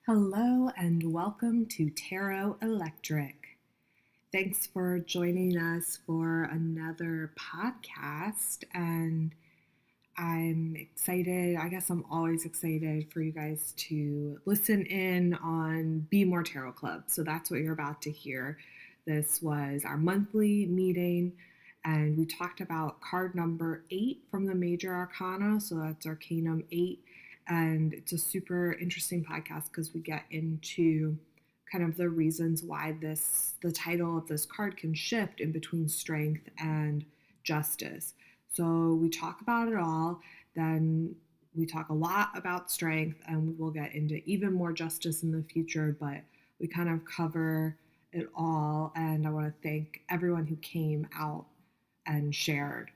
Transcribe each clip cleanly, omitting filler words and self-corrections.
Hello and welcome to Tarot Electric. Thanks for joining us for another podcast, and I'm excited. I guess I'm always excited for you guys to listen in on BMore Tarot Club. So that's what you're about to hear. This was our monthly meeting, and we talked about card number 8 from the Major Arcana. So that's Arcanum 8. And it's a super interesting podcast because we get into kind of the reasons why the title of this card can shift in between strength and justice. So we talk about it all, then we talk a lot about strength, and we'll get into even more justice in the future, but we kind of cover it all. And I want to thank everyone who came out and shared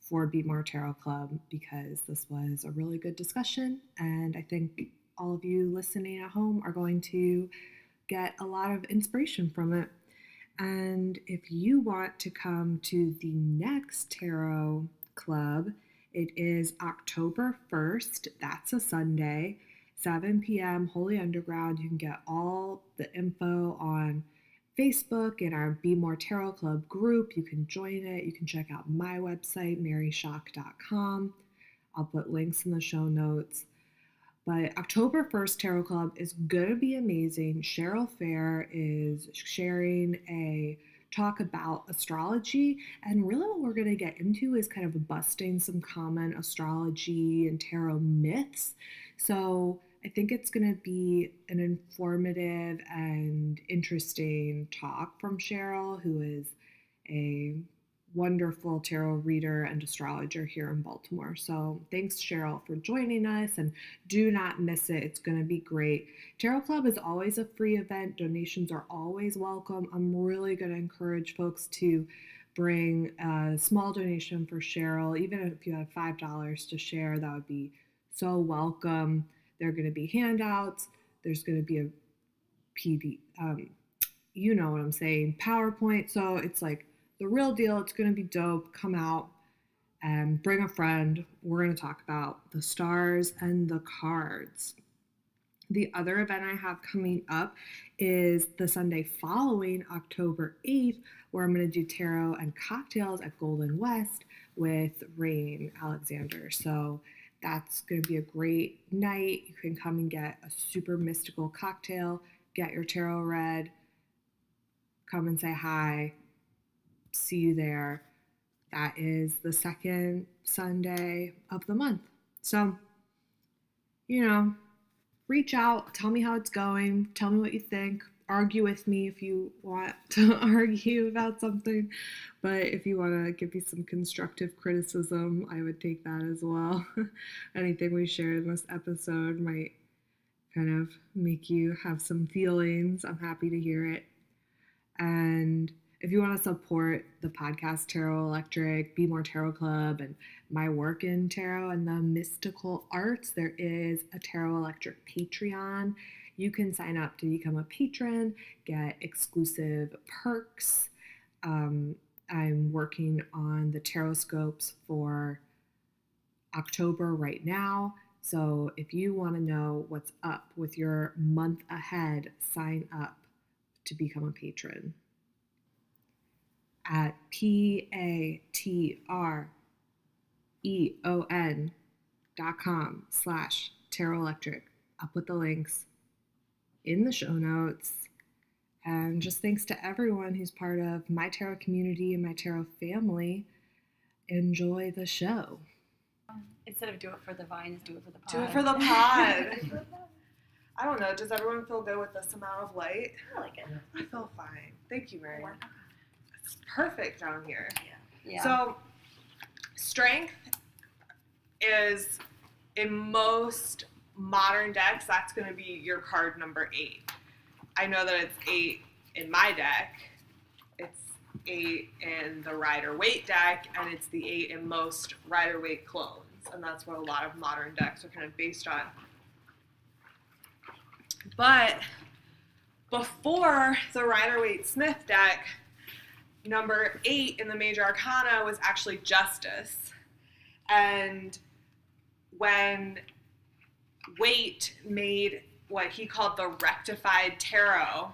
for BMore Tarot Club, because this was a really good discussion, and I think all of you listening at home are going to get a lot of inspiration from it. And if you want to come to the next Tarot Club, it is October 1st. That's a Sunday, 7 p.m., Holy Underground. You can get all the info on Facebook in our BMore Tarot Club group. You can join it. You can check out my website, maryshock.com. I'll put links in the show notes. But October 1st Tarot Club is going to be amazing. Cheryl Fair is sharing a talk about astrology, and really what we're going to get into is kind of busting some common astrology and tarot myths. So I think it's going to be an informative and interesting talk from Cheryl, who is a wonderful tarot reader and astrologer here in Baltimore. So thanks, Cheryl, for joining us, and do not miss it. It's going to be great. Tarot Club is always a free event. Donations are always welcome. I'm really going to encourage folks to bring a small donation for Cheryl. Even if you have $5 to share, that would be so welcome. There are going to be handouts. There's going to be a PD, you know what I'm saying, PowerPoint. So it's like the real deal. It's going to be dope. Come out and bring a friend. We're going to talk about the stars and the cards. The other event I have coming up is the Sunday following October 8th, where I'm going to do tarot and cocktails at Golden West with Rain Alexander. So that's going to be a great night. You can come and get a super mystical cocktail, get your tarot read, come and say hi, see you there. That is the second Sunday of the month. So, reach out, tell me how it's going, tell me what you think. Argue with me if you want to argue about something, but if you want to give me some constructive criticism, I would take that as well. Anything we shared in this episode might kind of make you have some feelings. I'm happy to hear it. And if you want to support the podcast Tarot Electric, BMore Tarot Club, and my work in tarot and the mystical arts, there is a Tarot Electric Patreon. You can sign up to become a patron, get exclusive perks. I'm working on the tarot scopes for October right now. So if you want to know what's up with your month ahead, sign up to become a patron at patreon.com/Tarot Electric. I'll put the links in the show notes. And just thanks to everyone who's part of my tarot community and my tarot family. Enjoy the show. Instead of do it for the vines, do it for the pod. Do it for the pod. I don't know. Does everyone feel good with this amount of light? I like it. I feel fine. Thank you, Mary. It's perfect down here. Yeah. So, strength is, in most modern decks, that's going to be your card number 8. I know that it's 8 in my deck. It's 8 in the Rider-Waite deck, and it's the 8 in most Rider-Waite clones. And that's what a lot of modern decks are kind of based on. But before the Rider-Waite-Smith deck, number 8 in the Major Arcana was actually Justice. And when Waite made what he called the rectified tarot.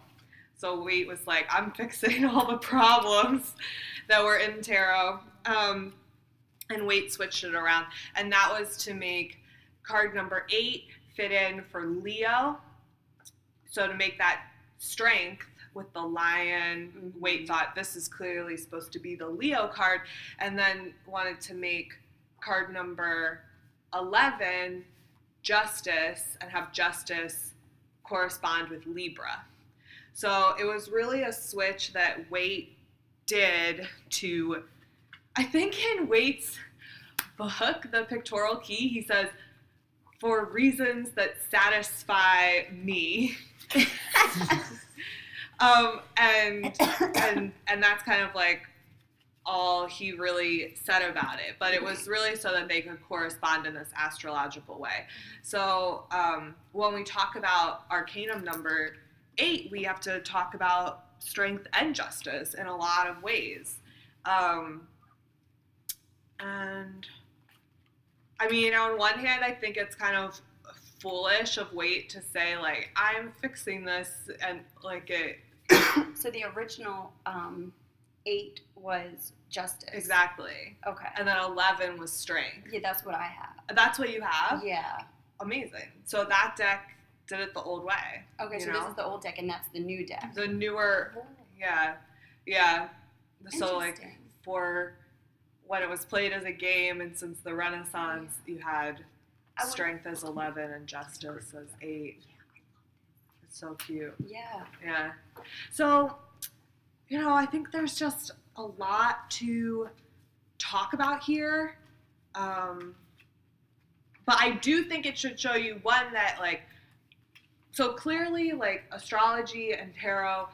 So Waite was like, I'm fixing all the problems that were in tarot. And Waite switched it around. And that was to make card number 8 fit in for Leo. So to make that strength with the lion, Waite thought this is clearly supposed to be the Leo card, and then wanted to make card number 11 justice and have justice correspond with Libra. So it was really a switch that Waite did to, I think in Waite's book, The Pictorial Key, he says, for reasons that satisfy me. And that's kind of like all he really said about it. But it was really so that they could correspond in this astrological way. So when we talk about Arcanum number 8, we have to talk about strength and justice in a lot of ways. And I mean, on one hand, I think it's kind of foolish of Waite to say, like, I'm fixing this, and like it. So the original 8 was justice. Exactly. Okay. And then 11 was strength. Yeah, that's what I have. That's what you have? Yeah. Amazing. So that deck did it the old way. Okay, so this is the old deck, and that's the new deck. The newer, yeah. So like for when it was played as a game, and since the Renaissance, you had strength as 11 and justice as 8. It's so cute. Yeah. So, I think there's just a lot to talk about here. But I do think it should show you, one, that, like, so clearly, like, astrology and tarot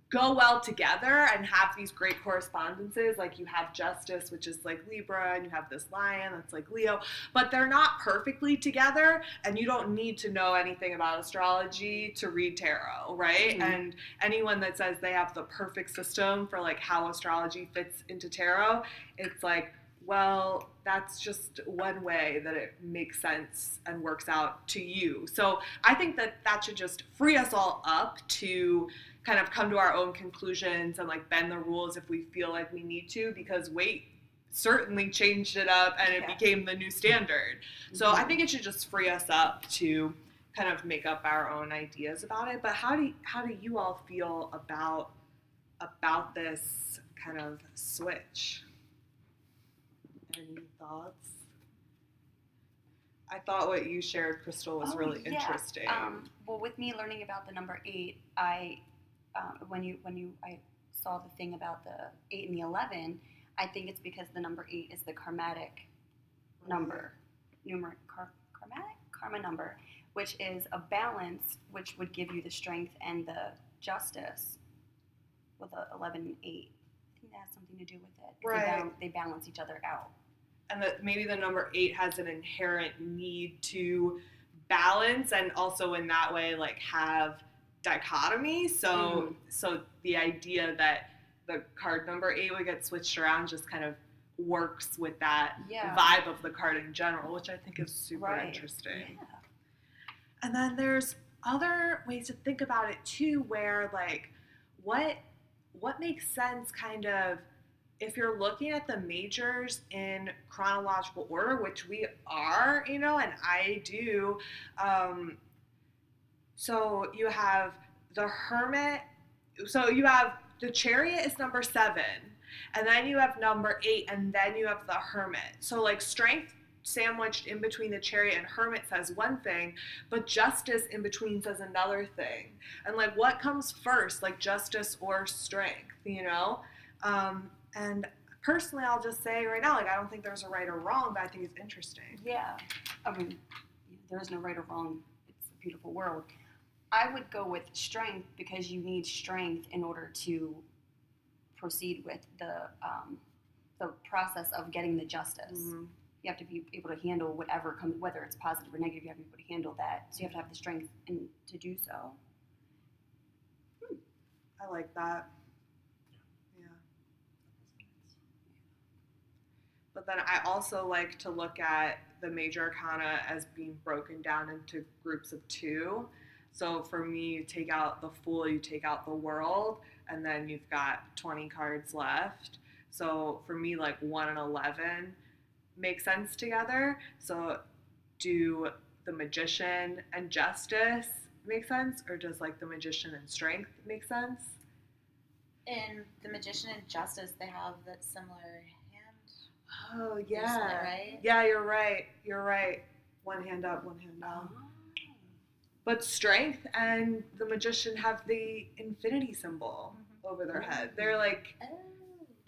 go well together and have these great correspondences. Like, you have justice, which is like Libra, and you have this lion that's like Leo, but they're not perfectly together, and you don't need to know anything about astrology to read tarot, right? Mm-hmm. And anyone that says they have the perfect system for like how astrology fits into tarot, it's like, well, that's just one way that it makes sense and works out to you. So I think that should just free us all up to kind of come to our own conclusions and like bend the rules if we feel like we need to, because Waite certainly changed it up and it became the new standard. So I think it should just free us up to kind of make up our own ideas about it. But how do you all feel about this kind of switch? Any thoughts? I thought what you shared, Crystal, was really interesting. Well, with me learning about the number 8, when I saw the thing about the 8 and the 11, I think it's because the number 8 is the karmatic number, karma number, which is a balance, which would give you the strength and the justice with the 11 and 8. I think that has something to do with it. Right. They balance each other out. And that maybe the number 8 has an inherent need to balance, and also in that way, like, have dichotomy. So the idea that the card number 8 would get switched around just kind of works with that vibe of the card in general, which I think is super interesting. Yeah. And then there's other ways to think about it too, where like what makes sense kind of if you're looking at the majors in chronological order, which we are, and I do. So you have the Hermit. So you have the Chariot is number 7, and then you have number 8, and then you have the Hermit. So like strength sandwiched in between the Chariot and Hermit says one thing, but justice in between says another thing. And like what comes first, like justice or strength, And personally, I'll just say right now, like I don't think there's a right or wrong, but I think it's interesting. Yeah, I mean, there is no right or wrong. It's a beautiful world. I would go with strength because you need strength in order to proceed with the process of getting the justice. Mm-hmm. You have to be able to handle whatever comes, whether it's positive or negative. You have to be able to handle that. So you have to have the strength to do so. I like that. Yeah. But then I also like to look at the major arcana as being broken down into groups of 2. So for me, you take out the Fool, you take out the World, and then you've got 20 cards left. So for me, like 1 and 11 make sense together. So do the Magician and Justice make sense? Or does like the Magician and Strength make sense? In the Magician and Justice, they have that similar hand. Oh, yeah. Right? Yeah, you're right. You're right. One hand up, one hand down. Oh. But Strength and the Magician have the infinity symbol over their head. They're like,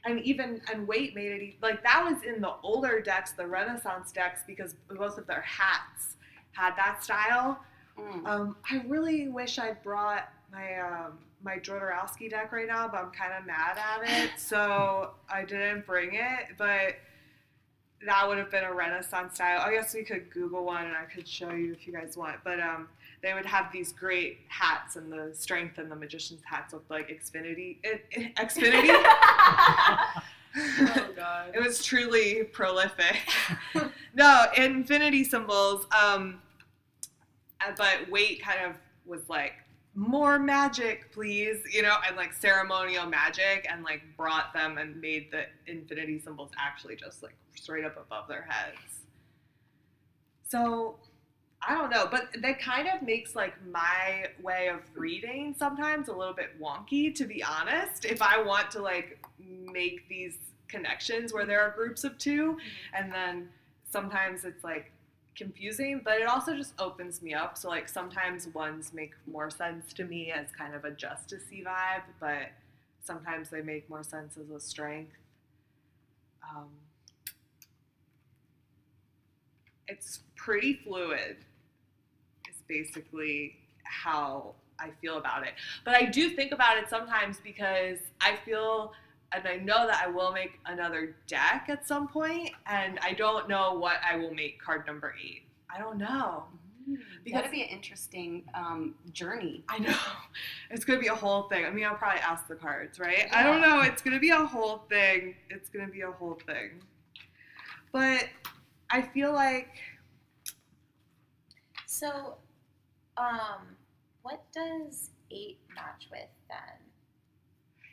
and Weight made it, like that was in the older decks, the Renaissance decks, because both of their hats had that style. I really wish I'd brought my Jodorowsky deck right now, but I'm kind of mad at it, so I didn't bring it, but that would have been a Renaissance style. I guess we could Google one and I could show you if you guys want, but they would have these great hats, and the Strength and the Magician's hats looked like Xfinity. Oh, God. It was truly prolific. No, infinity symbols, but Weight kind of was like, more magic, please, you know, and like ceremonial magic, and like brought them and made the infinity symbols actually just like straight up above their heads. So I don't know, but that kind of makes like my way of reading sometimes a little bit wonky, to be honest, if I want to like make these connections where there are groups of 2, and then sometimes it's like confusing, but it also just opens me up. So like sometimes ones make more sense to me as kind of a Justice-y vibe, but sometimes they make more sense as a Strength. It's pretty fluid is basically how I feel about it. But I do think about it sometimes because I feel, and I know that I will make another deck at some point, and I don't know what I will make card number 8. I don't know. Because that'd be an interesting journey. I know. It's going to be a whole thing. I mean, I'll probably ask the cards, right? Yeah. I don't know. It's going to be a whole thing. It's going to be a whole thing. But I feel like... So, what does 8 match with then?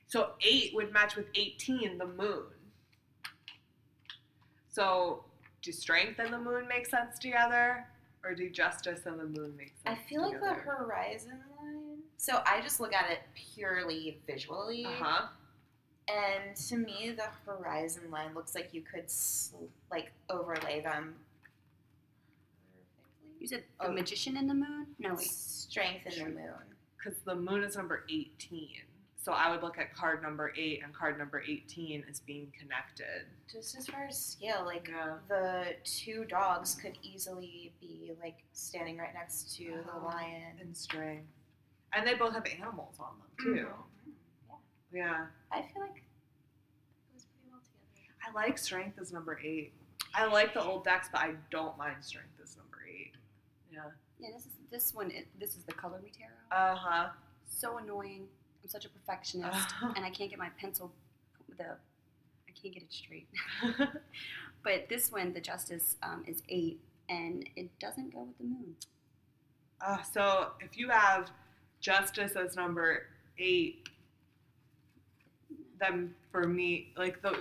So 8 would match with 18, the moon. So do Strength and the moon make sense together? Or do Justice and the moon make sense I feel like together? the horizon line. So I just look at it purely visually. Uh-huh. And to me, the horizon line looks like you could like overlay them perfectly. You said the Magician and the moon? No, wait. Strength in the moon. Because the moon is number 18. So I would look at card number 8 and card number 18 as being connected. Just as far as scale, like Yeah. the 2 dogs could easily be like standing right next to the lion. And Strength. And they both have animals on them too. Yeah. I feel like it goes pretty well together. I like Strength as number 8. I like the old decks, but I don't mind Strength as number 8. Yeah. Yeah, this is the Color Me Tarot. Uh-huh. So annoying. I'm such a perfectionist, and I can't get my pencil I can't get it straight. But this one, the Justice, is 8, and it doesn't go with the moon. So if you have Justice as number 8, then for me, like the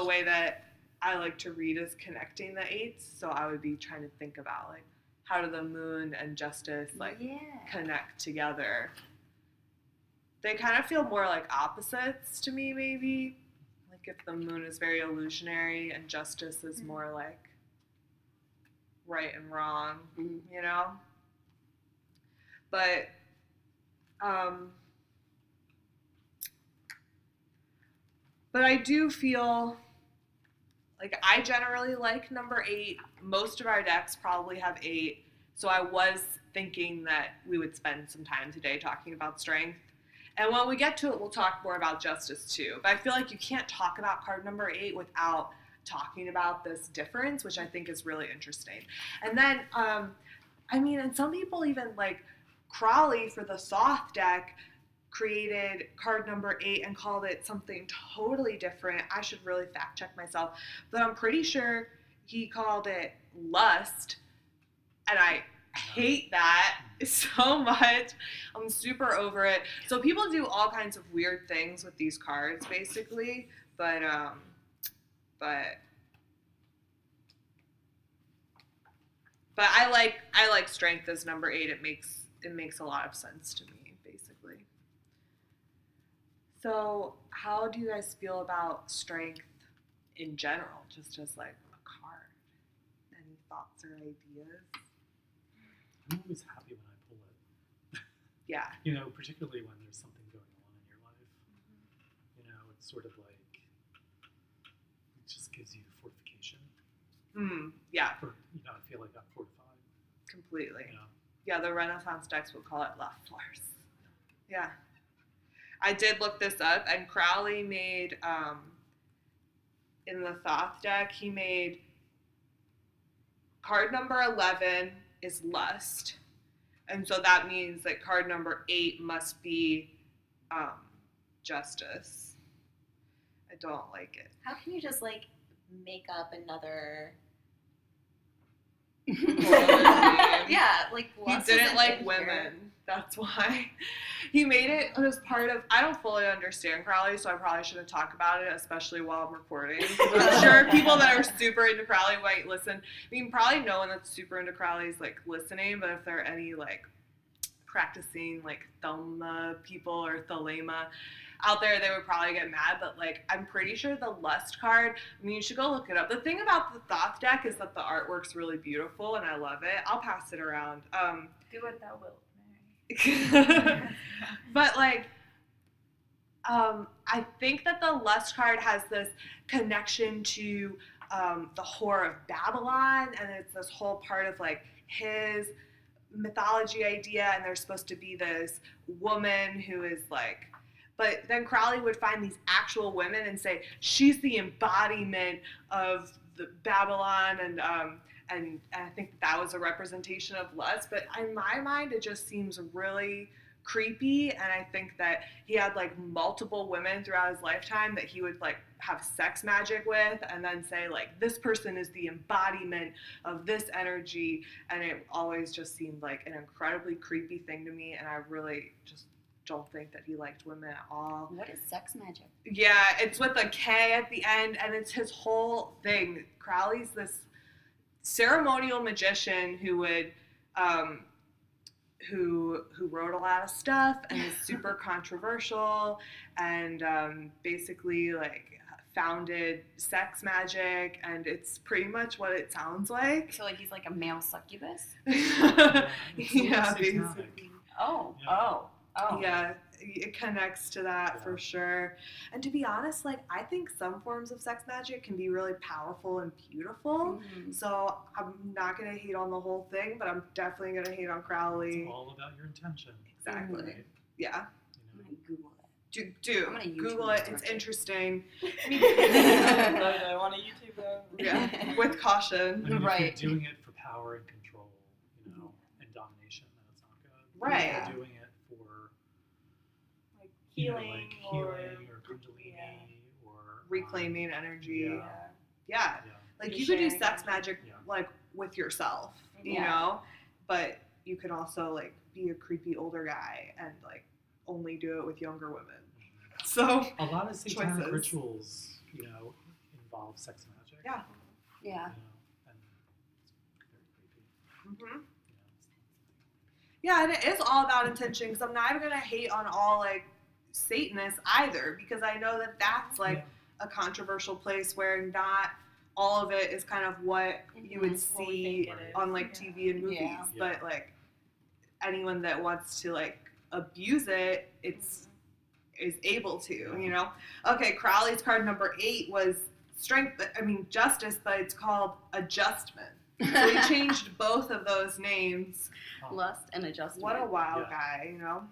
way that I like to read is connecting the 8s. So I would be trying to think about like how do the moon and Justice like connect together. They kind of feel more like opposites to me, maybe. Like if the moon is very illusionary and Justice is more like right and wrong, you know? But, I do feel like I generally like number 8. Most of our decks probably have 8. So I was thinking that we would spend some time today talking about Strength. And when we get to it, we'll talk more about Justice too. But I feel like you can't talk about card number 8 without talking about this difference, which I think is really interesting. And then, and some people even like Crawley for the Soth deck created card number 8 and called it something totally different. I should really fact check myself, but I'm pretty sure he called it lust, and I hate that so much. I'm super over it. So people do all kinds of weird things with these cards, basically, but I like strength as number 8. It makes a lot of sense to me, basically. So how do you guys feel about strength in general, just as like a card? Any thoughts or ideas? I'm always happy when I pull it. Yeah. You know, particularly when there's something going on in your life. You know, it's sort of like, it just gives you fortification. Yeah. You know, I feel like I'm fortified. Completely. You know? Yeah, the Renaissance decks would call it La Force. Yeah. I did look this up, and Crowley made, in the Thoth deck, he made card number 11 is lust. And so that means that card number 8 must be justice. I don't like it. How can you just like make up another? Yeah, like he didn't like women. That's why he made it as part of. I don't fully understand Crowley, so I probably shouldn't talk about it, especially while I'm recording. I'm sure people that are super into Crowley might listen. I mean, probably no one that's super into Crowley is like listening, but if there are any like practicing like Thelma people or Thelema out there, they would probably get mad, but like I'm pretty sure the lust card, I mean, you should go look it up. The thing about the Thoth deck is that the artwork's really beautiful and I love it. I'll pass it around. Do what thou wilt, Mary. But like I think that the lust card has this connection to the whore of Babylon, and it's this whole part of like his mythology idea, and there's supposed to be this woman who is like, but then Crowley would find these actual women and say she's the embodiment of the Babylon, and I think that was a representation of lust. But in my mind, it just seems really creepy, and I think that he had like multiple women throughout his lifetime that he would like have sex magic with, and then say like this person is the embodiment of this energy, and it always just seemed like an incredibly creepy thing to me, and I really just don't think that he liked women at all. What is sex magic? Yeah, it's with a K at the end, and it's his whole thing. Crowley's this ceremonial magician who would who wrote a lot of stuff and is super controversial, and basically like founded sex magic, and it's pretty much what it sounds like. So like he's like a male succubus? Yeah, basically. Yeah. Yeah, it connects to that for sure. And to be honest, like I think some forms of sex magic can be really powerful and beautiful. Mm-hmm. So I'm not gonna hate on the whole thing, but I'm definitely gonna hate on Crowley. It's all about your intention. Exactly. Right? Yeah. I'm gonna Google it. Do I'm gonna YouTube Google it. it. It's interesting. I want a YouTube though. Yeah, with caution. I mean, Right. if you're doing it for power and control, you know, and domination, then it's not good. Right. If you're doing it for Like you know, healing, like healing or kundalini or Reclaiming energy. Yeah. Yeah. Yeah. Like you could do Sharing sex energy. magic Yeah. like with yourself, you Yeah. know, but you could also like be a creepy older guy and like only do it with younger women. So A lot of satanic choices. rituals, you know, involve sex magic. Yeah. You Yeah. know, and it's very creepy. Mhm. You know, Yeah, and it is all about intention, because I'm not even gonna hate on all like Satanists either, because I know that that's like a controversial place where not all of it is kind of what you would What we see think it is. on like TV and movies, Yeah. but like anyone that wants to like abuse it, it's is able to, you know. Okay, Crowley's card number 8 was justice, but it's called adjustment. So he changed both of those names. Lust and adjustment. What a wild Yeah. guy, you know?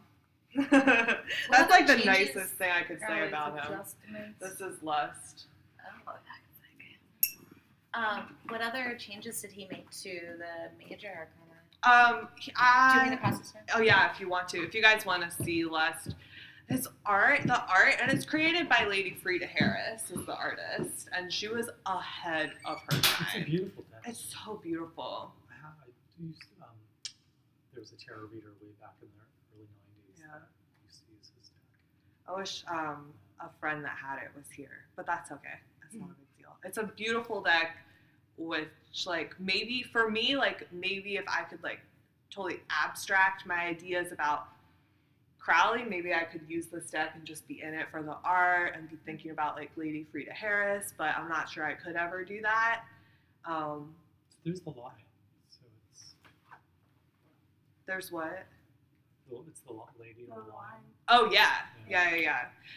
That's like the changes nicest thing I could say about him. This is lust. What other changes did he make to the major arcana? Do you mean the process? Oh yeah, if you want to. If you guys want to see lust, His art, the art, and it's created by Lady Frida Harris, is the artist, and she was ahead of her It's a time. beautiful deck. It's so beautiful. I used, there was a tarot reader way back in the early 90s Yeah. that used to use his deck. I wish a friend that had it was here, but that's okay. That's not a big deal. It's a beautiful deck, which like maybe for me, like maybe if I could like totally abstract my ideas about Crowley, maybe I could use this deck and just be in it for the art and be thinking about like Lady Frida Harris, but I'm not sure I could ever do that. There's the lion, so it's There's what? it's the lady and the lion. Oh yeah.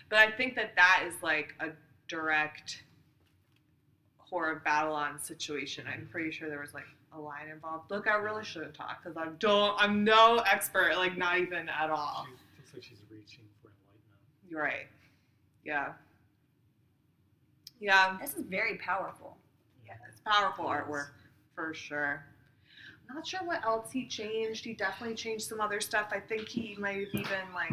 But I think that is like a direct Whore of Babylon situation. I'm pretty sure there was like a lion involved. Look, I really shouldn't talk because I'm no expert, like not even at all. She looks like she's reaching for enlightenment. You're right. Yeah. Yeah. This is very powerful. Yeah, it's powerful artwork for sure. I'm not sure what else he changed. He definitely changed some other stuff. I think he might have even like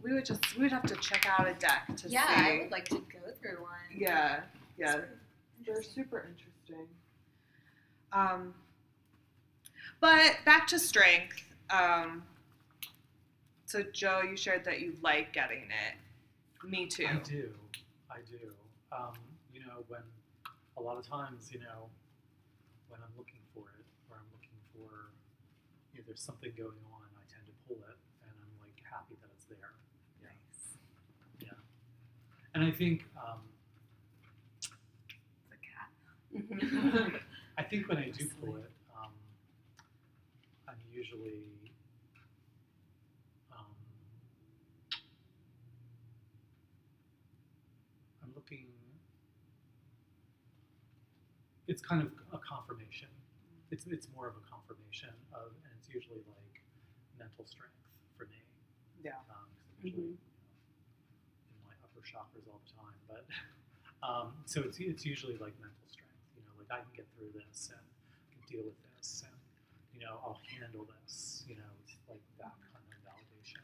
we would have to check out a deck to see. I would like to go through one. Yeah. They're super interesting. But back to strength. So Joe, you shared that you like getting it. Me too. I do. You know, when a lot of times, you know, when I'm looking for it, or I'm looking for, you know, there's something going on, I tend to pull it, and I'm like happy that it's there. Nice. Yeah. And I think, I think when I do pull it, I'm usually I'm looking. It's kind of a confirmation. It's more of a confirmation of, and it's usually like mental strength for me. Yeah. 'Cause I'm usually in my upper chakras all the time, but so it's usually like mental strength. You know, like I can get through this and I can deal with this, and you know I'll handle this. You know, it's like that kind of validation.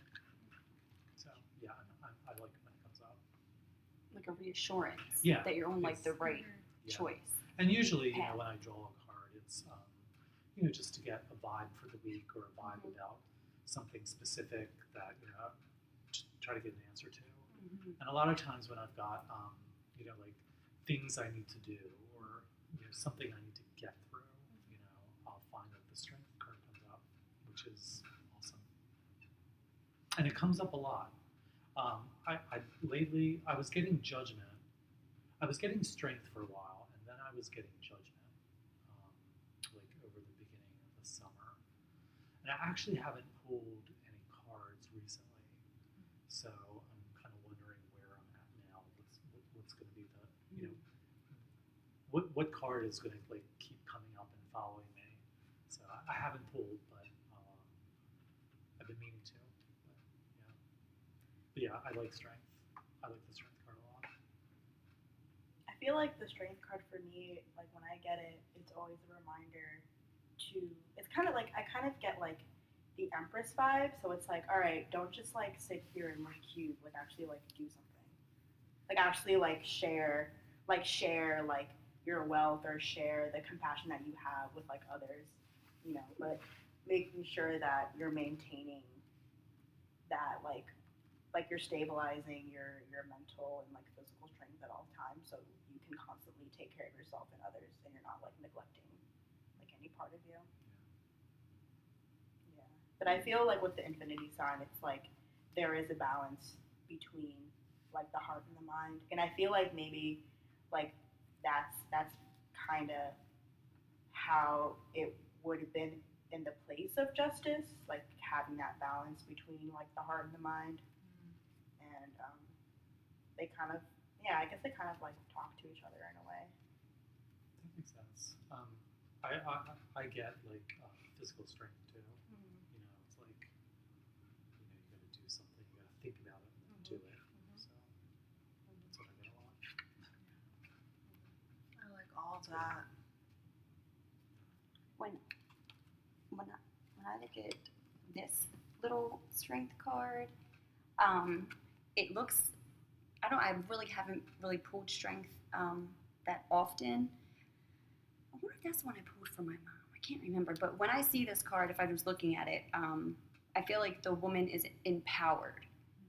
So yeah, I like when it comes up. Like a reassurance Yeah, that you're on like the right Yeah. choice. And usually, you know, path. when I draw a card, it's you know, just to get a vibe for the week or a vibe about something specific that, you know, just try to get an answer to. And a lot of times when I've got you know, like things I need to do or you know something I need to get through, you know, I'll find that the strength card comes up, which is awesome. And it comes up a lot. Lately I was getting judgment. I was getting strength for a while, and then I was getting judgment, like over the beginning of the summer. And I actually haven't pulled any cards recently, so I'm kind of wondering where I'm at now. What's going to be the, you know, what card is going to like keep coming up and following me? So I haven't pulled, but I've been meaning to. But yeah, I like strength. I like the strength card a lot. I feel like the strength card for me, like when I get it, it's always a reminder to. It's kind of like I kind of get like the Empress vibe. So it's like, all right, don't just like sit here and like cube. Like actually like do something. Like actually like share like your wealth or share the compassion that you have with like others. You know, but making sure that you're maintaining that like you're stabilizing your mental and like physical strength at all times, so you can constantly take care of yourself and others, and you're not like neglecting like any part of you. Yeah, but I feel like with the infinity sign, it's like there is a balance between like the heart and the mind, and I feel like maybe like that's kind of how it would have been in the place of justice, like having that balance between like the heart and the mind. And they kind of, I guess they kind of like talk to each other in a way. That makes sense. I get like physical strength too. You know, it's like, you know, you got to do something, you got to think about it and then do it. So that's what I get a lot. I like all of that. When I look at this little strength card. It looks, I really haven't really pulled strength that often. I wonder if that's the one I pulled for my mom. I can't remember. But when I see this card, if I was looking at it, I feel like the woman is empowered.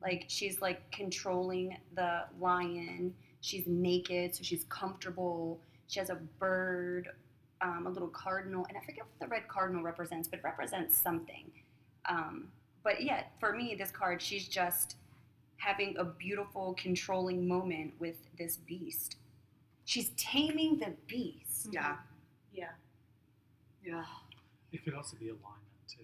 Like she's like controlling the lion. She's naked, so she's comfortable. She has a bird, a little cardinal, and I forget what the red cardinal represents, but it represents something. But yeah, for me, this card, she's just having a beautiful, controlling moment with this beast. She's taming the beast. Yeah. Yeah. Yeah. It could also be alignment too.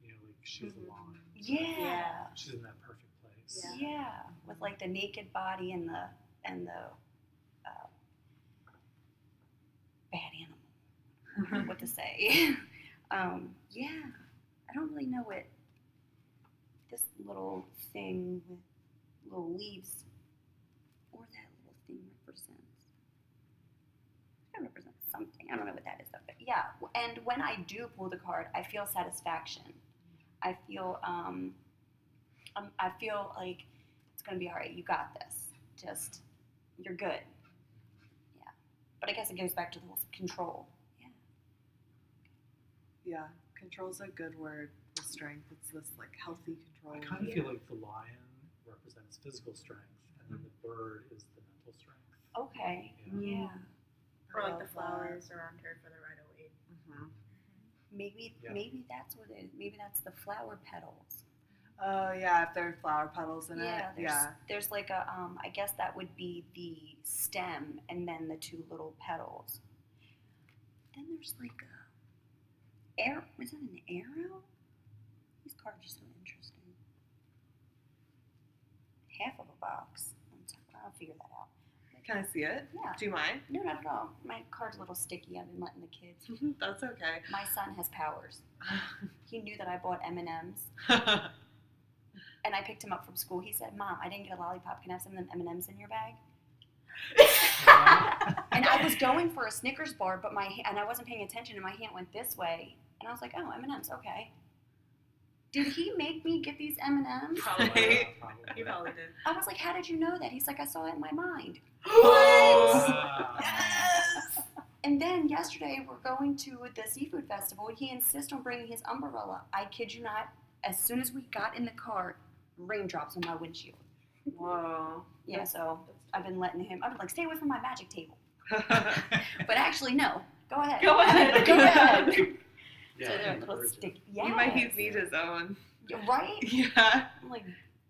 You know, like she's aligned. Yeah. She's in that perfect place. Yeah. With like the naked body and the bad animal. I don't know what to say. Yeah. I don't really know what this little thing with little leaves or that little thing represents. It represents something. I don't know what that is though. But yeah. And when I do pull the card, I feel satisfaction. I feel like it's gonna be all right. You got this. Just you're good. Yeah. But I guess it goes back to the whole control. Yeah. Yeah. Control's a good word with strength. It's this like healthy control. I kind of feel like the lion represents physical strength, and then the bird is the mental strength. Okay. Yeah. Yeah. Or like love the flowers around her for the Rider-Waite. Maybe that's what it is. Maybe that's the flower petals. Oh yeah, if there are flower petals in Yeah. it. There's like a I guess that would be the stem and then the two little petals. Then there's like a arrow. Is that an arrow? These cards are so interesting. Half of a box. I'll figure that out. Can I see it? Yeah. Do you mind? No, not at all. My card's a little sticky. I've been letting the kids. That's okay. My son has powers. He knew that I bought M&Ms, and I picked him up from school. He said, "Mom, I didn't get a lollipop. Can I have some of them M&Ms in your bag?" And I was going for a Snickers bar, but and I wasn't paying attention, and my hand went this way, and I was like, "Oh, M&Ms, okay." Did he make me get these M&Ms? Probably. He probably did. I was like, "How did you know that?" He's like, "I saw it in my mind." Yes! And then yesterday we're going to the seafood festival. He insists on bringing his umbrella. I kid you not. As soon as we got in the car, raindrops on my windshield. Whoa. Yeah, so I've been letting him. I've been like, stay away from my magic table. But actually, no. Go ahead. Go ahead. Go ahead. Yeah, So they're a encourage little it. sticky. He Yeah. might need his own. Right? Yeah. I'm like,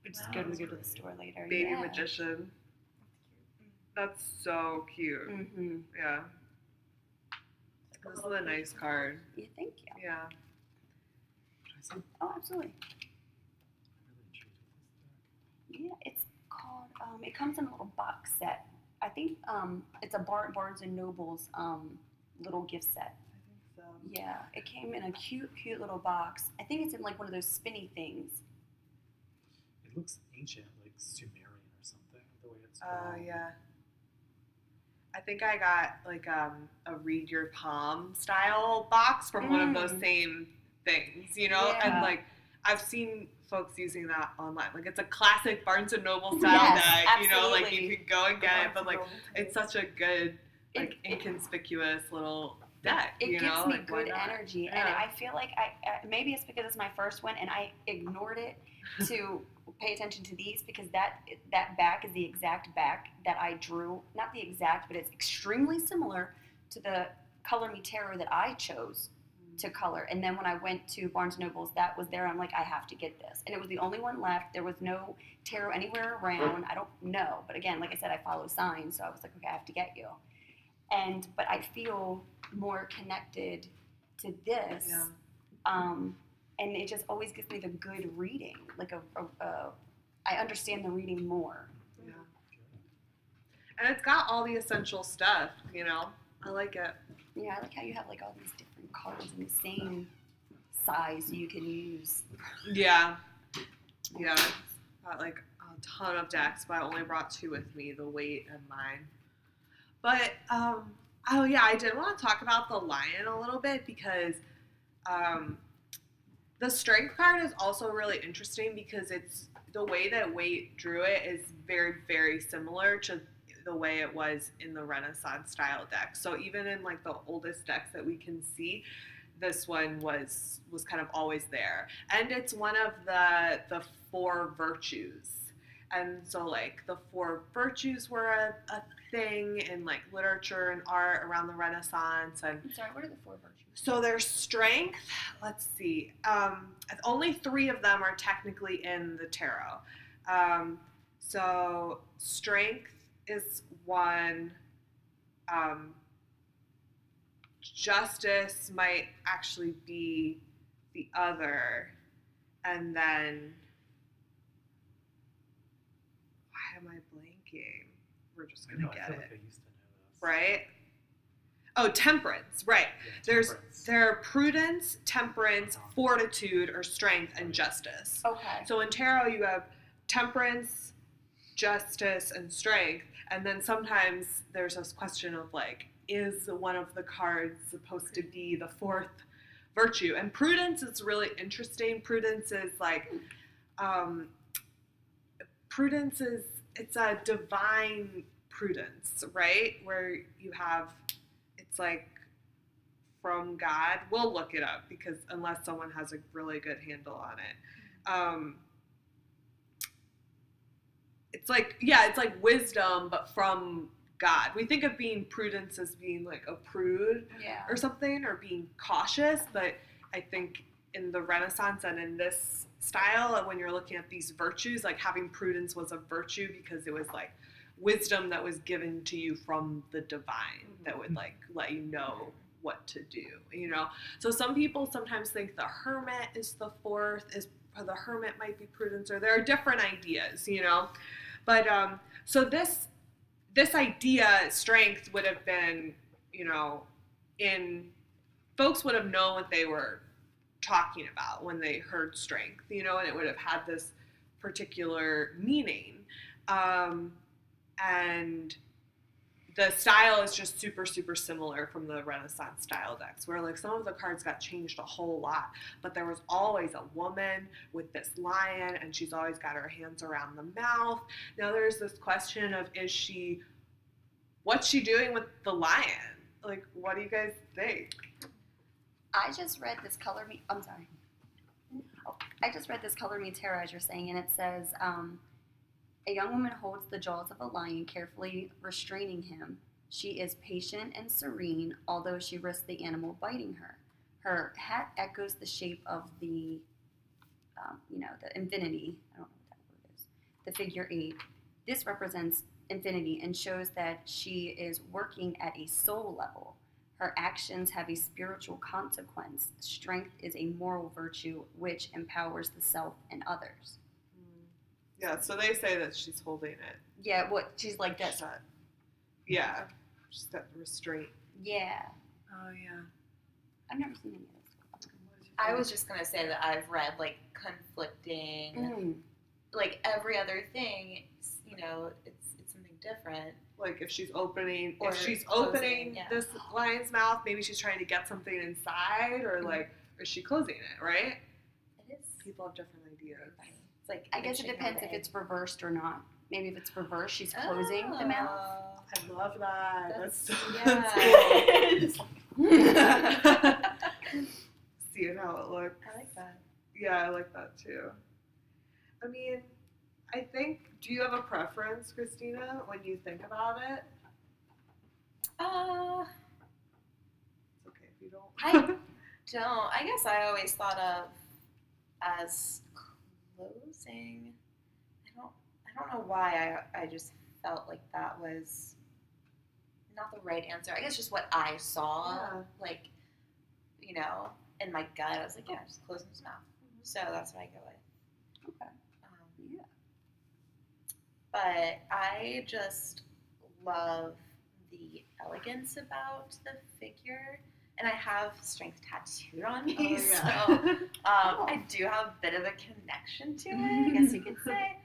we're just Wow, going to that's go to the great. store later. Baby yeah. magician. That's so cute. Mm-hmm. Yeah. This is a nice card. Yeah, thank you. Yeah. Can I see? Oh, absolutely. I'm really intrigued with this deck. Yeah, it's called. It comes in a little box set. I think it's a Barnes and Noble's little gift set. I think so. Yeah, it came in a cute little box. I think it's in like one of those spinny things. It looks ancient, like Sumerian or something, the way it's Oh, drawn. yeah. I think I got like a read your palm style box from one of those same things, you know? Yeah. And like I've seen folks using that online. Like it's a classic Barnes and Noble style Yes, deck, you know, like absolutely. you can go and get it, but like it's such a good, like It- inconspicuous little deck, It you gives know? me Like, why good not? energy, and Yeah. I feel like maybe it's because it's my first one, and I ignored it to pay attention to these because that back is the exact back that I drew. Not the exact, but it's extremely similar to the Color Me Tarot that I chose to color. And then when I went to Barnes & Noble's, that was there. I'm like, I have to get this, and it was the only one left. There was no tarot anywhere around. I don't know, but again, like I said, I follow signs, so I was like, okay, I have to get you. But I feel more connected to this. Yeah. And it just always gives me the good reading. Like I understand the reading more. Yeah. And it's got all the essential stuff, you know? I like it. Yeah, I like how you have like all these different cards in the same size you can use. Yeah. Yeah. Got like a ton of decks, but I only brought 2 with me, the weight and mine. But oh yeah, I did want to talk about the lion a little bit because The strength card is also really interesting because it's the way that Waite drew it is very, very similar to the way it was in the Renaissance style deck. So even in like the oldest decks that we can see, this one was kind of always there. And it's one of the four virtues. And so like the four virtues were a thing in like literature and art around the Renaissance. And I'm sorry, what are the four virtues? so there's strength. Let's see. Only 3 of them are technically in the tarot. So strength is one. Justice might actually be the other. And then, why am I blanking? We're just going to get I feel it. like I used to know this. Right? Oh, temperance, right. Yeah, There are prudence, temperance, fortitude, or strength, and justice. Okay. So in tarot, you have temperance, justice, and strength. And then sometimes there's this question of like, is one of the cards supposed to be the 4th virtue? And prudence is really interesting. Prudence is like, it's a divine prudence, right? Where you have, it's like from God. We'll look it up because unless someone has a really good handle on it. It's like wisdom, but from God. We think of being prudence as being like a prude or something, or being cautious, but I think in the Renaissance and in this style, when you're looking at these virtues, like having prudence was a virtue because it was like wisdom that was given to you from the divine that would like let you know what to do, you know? So some people sometimes think the hermit is the 4th, or the hermit might be prudence, or there are different ideas, you know? But so this idea, strength, would have been, you know, folks would have known what they were talking about when they heard strength, you know, and it would have had this particular meaning. And the style is just super, super similar from the Renaissance style decks, where like some of the cards got changed a whole lot, but there was always a woman with this lion, and she's always got her hands around the mouth. Now there's this question of, what's she doing with the lion? Like, what do you guys think? I just read this Color Me. I'm sorry. I just read this Color Me Tarot, as you're saying, and it says, a young woman holds the jaws of a lion, carefully restraining him. She is patient and serene, although she risks the animal biting her. Her hat echoes the shape of the infinity. I don't know what that word is. The figure 8. This represents infinity and shows that she is working at a soul level. Her actions have a spiritual consequence. Strength is a moral virtue which empowers the self and others. Yeah, so they say that she's holding it. Yeah, she's like this. Yeah, she's got restraint. Yeah. Oh, yeah. I've never seen any of this. I was just going to say that I've read, like, conflicting, like, every other thing, you know, it's something different. Like, if she's opening, closing, yeah. this lion's mouth, maybe she's trying to get something inside, or, like, is she closing it, right? It is. People have different ideas. It's like, I guess it depends if it's reversed or not. Maybe if it's reversed, she's closing the mouth. I love that. That's cool. Seeing how it looks. I like that. Yeah, I like that too. I mean, I think, do you have a preference, Christina, when you think about it? It's okay if you don't. I don't. I guess I always thought of as closing. I don't know why I just felt like that was not the right answer. I guess just what I saw, like, you know, in my gut, I was like, yeah, just closing his mouth. So that's what I go with. Okay. Yeah. But I just love the elegance about the figure. And I have strength tattooed on me, so I do have a bit of a connection to it, I guess you could say.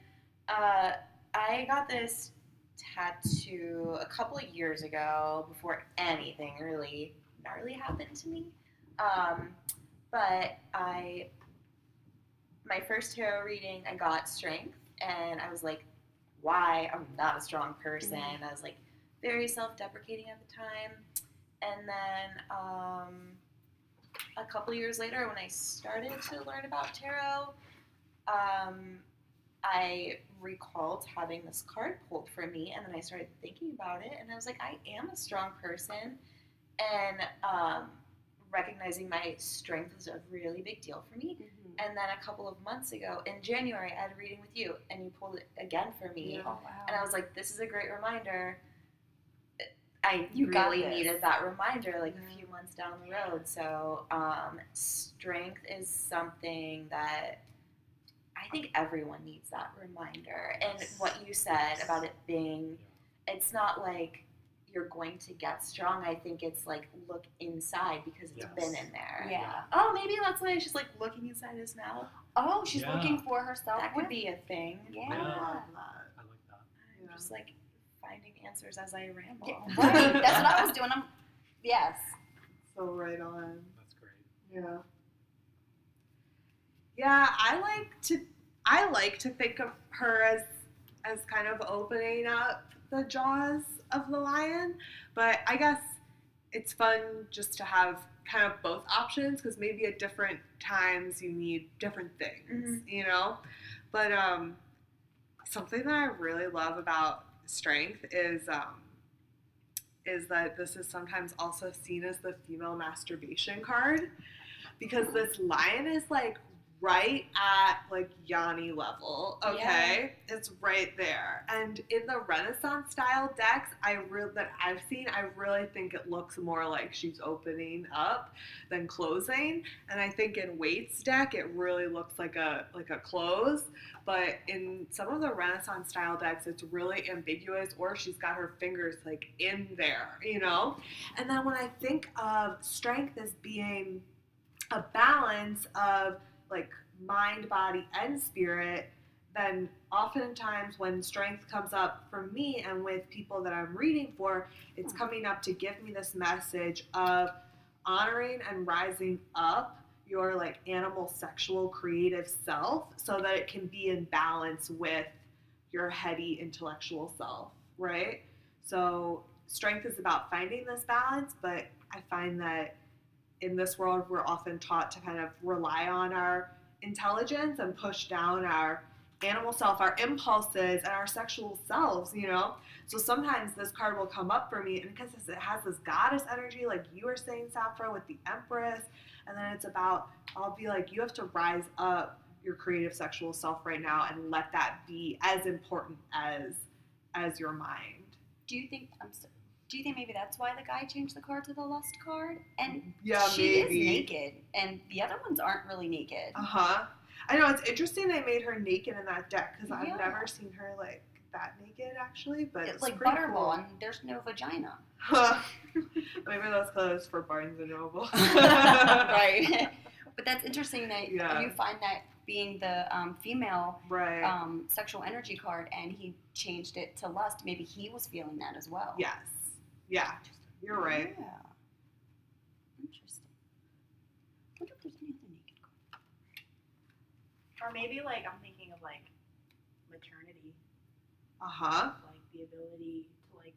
I got this tattoo a couple of years ago before anything really gnarly happened to me. But I my first tarot reading, I got strength, and I was like, why? I'm not a strong person. I was like very self-deprecating at the time. And then a couple years later, when I started to learn about tarot, I recalled having this card pulled for me, and then I started thinking about it, and I was like, I am a strong person, and recognizing my strength was a really big deal for me. And then a couple of months ago, in January, I had a reading with you, and you pulled it again for me, and I was like, this is a great reminder. I really needed that reminder, like a few months down the road. So strength is something that I think everyone needs that reminder. And what you said about it being, it's not like you're going to get strong. I think it's like look inside because it's been in there. Yeah. Oh, maybe that's why she's like looking inside us now. Oh, she's looking for herself. That could be a thing. Yeah. I love that. I like that. I'm just like finding answers as I ramble. Yeah, right. That's what I was doing. Yes. So right on. That's great. Yeah. Yeah, I like to think of her as kind of opening up the jaws of the lion, but I guess it's fun just to have kind of both options because maybe at different times you need different things, you know? But something that I really love about strength is that this is sometimes also seen as the female masturbation card because this lion is like right at like Yanni level, okay? Yeah. It's right there. And in the Renaissance style decks that I've seen, I really think it looks more like she's opening up than closing. And I think in Waite's deck, it really looks like a close. But in some of the Renaissance style decks, it's really ambiguous, or she's got her fingers like in there, you know? And then when I think of strength as being a balance of like mind, body, and spirit, then oftentimes when strength comes up for me and with people that I'm reading for, it's coming up to give me this message of honoring and rising up your like animal, sexual, creative self so that it can be in balance with your heady, intellectual self, right? So strength is about finding this balance, but I find that in this world, we're often taught to kind of rely on our intelligence and push down our animal self, our impulses, and our sexual selves, you know? So sometimes this card will come up for me, and because it has this goddess energy, like you were saying, Sappho, with the Empress, and then it's about, I'll be like, you have to rise up your creative sexual self right now and let that be as important as your mind. Do you think maybe that's why the guy changed the card to the lust card? And yeah, she maybe. is naked, and the other ones aren't really naked. I know, it's interesting they made her naked in that deck because I've never seen her like that naked actually, but it's like pretty Butterball, cool. and there's no vagina. Maybe that's closed for Barnes and Noble. Right. But that's interesting that you find that being the female sexual energy card, and he changed it to lust. Maybe he was feeling that as well. Yes. Yeah. You're right. Yeah. Interesting. I wonder if there's any other naked cards. Or maybe like I'm thinking of like maternity. Like the ability to like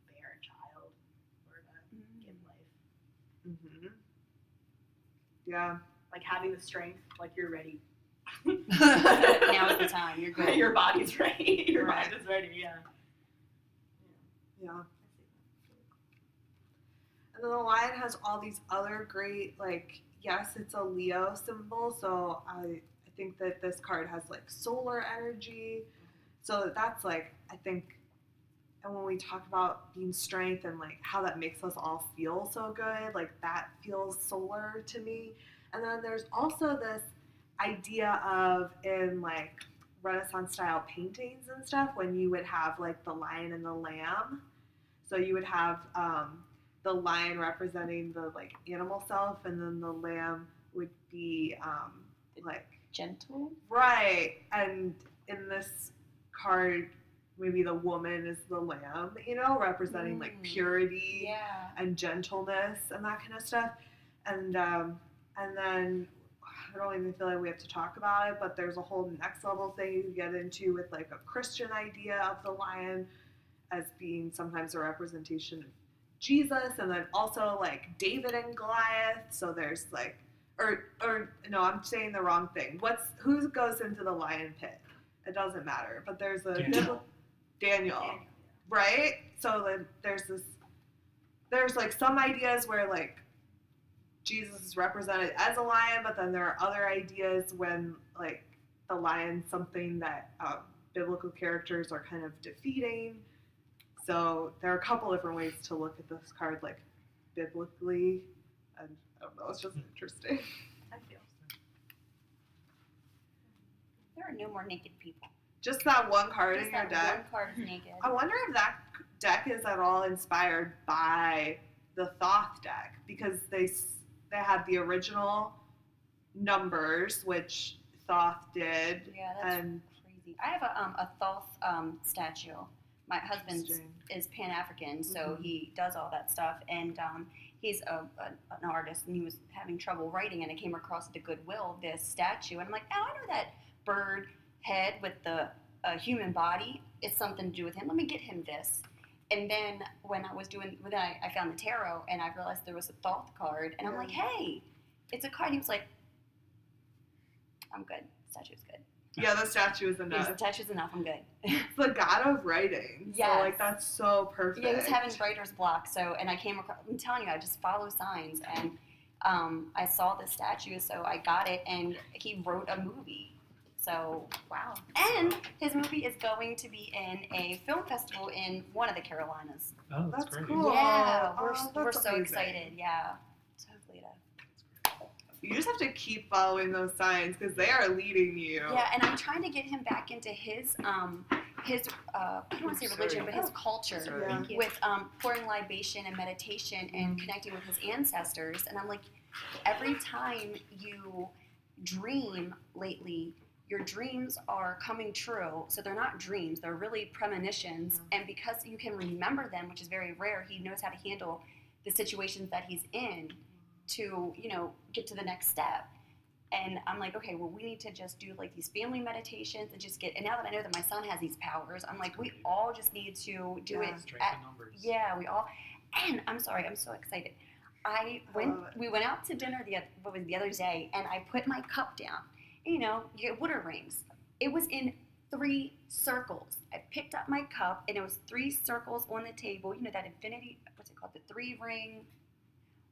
bear a child or to give life. Yeah. Like having the strength, like you're ready. Now is the time. You're good. Your body's ready. Your mind is ready. Yeah. And then the lion has all these other great, like, yes, it's a Leo symbol, so I think that this card has like solar energy. So that's like, I think, and when we talk about being strength and like how that makes us all feel so good, like that feels solar to me. And then there's also this idea of in like Renaissance style paintings and stuff when you would have like the lion and the lamb. So you would have the lion representing the like animal self, and then the lamb would be like gentle. Right. And in this card, maybe the woman is the lamb, you know, representing like purity and gentleness and that kind of stuff. And then I don't even feel like we have to talk about it, but there's a whole next level thing you get into with like a Christian idea of the lion as being sometimes a representation of Jesus, and then also like David and Goliath. So there's like, or no, I'm saying the wrong thing. Who goes into the lion pit? It doesn't matter. But there's a Daniel, right? So then there's like some ideas where like Jesus is represented as a lion, but then there are other ideas when like the lion's something that biblical characters are kind of defeating. So there are a couple different ways to look at this card, like biblically, and I don't know, it's just interesting. I feel. There are no more naked people. Just that one card Just in your that deck. one card is naked. I wonder if that deck is at all inspired by the Thoth deck, because they had the original numbers, which Thoth did. Yeah, that's crazy. I have a Thoth statue. My husband is Pan-African, so he does all that stuff, and he's an artist, and he was having trouble writing, and I came across at the Goodwill this statue, and I'm like, oh, I know that bird head with the human body. It's something to do with him. Let me get him this. And then when I found the tarot, and I realized there was a Thoth card, and I'm like, hey, it's a card. He was like, I'm good. The statue's good. Yeah, the statue is enough. The statue's enough. I'm good. It's the god of writing. Yes. So, like, that's so perfect. Yeah, he was having writer's block. So, and I came across, I'm telling you, I just follow signs. And I saw the statue, so I got it, and he wrote a movie. So, wow. And his movie is going to be in a film festival in one of the Carolinas. Oh, that's great. Cool. Yeah, Oh, we're that's so amazing. excited. Yeah. So hopefully You just have to keep following those signs because they are leading you. Yeah, and I'm trying to get him back into his I don't want to say religion, but his culture Yeah. with pouring libation and meditation and connecting with his ancestors. And I'm like, every time you dream lately, your dreams are coming true. So they're not dreams, they're really premonitions. And because you can remember them, which is very rare, he knows how to handle the situations that he's in to, get to the next step. And I'm like, okay, well, we need to just do like these family meditations and just and now that I know that my son has these powers, I'm like, we all just need to do it. Strength in numbers. Yeah, we all. And I'm sorry, I'm so excited. We went out to dinner the other day, and I put my cup down. You get water rings. It was in 3 circles. I picked up my cup, and it was 3 circles on the table. That infinity, what's it called? The 3 ring,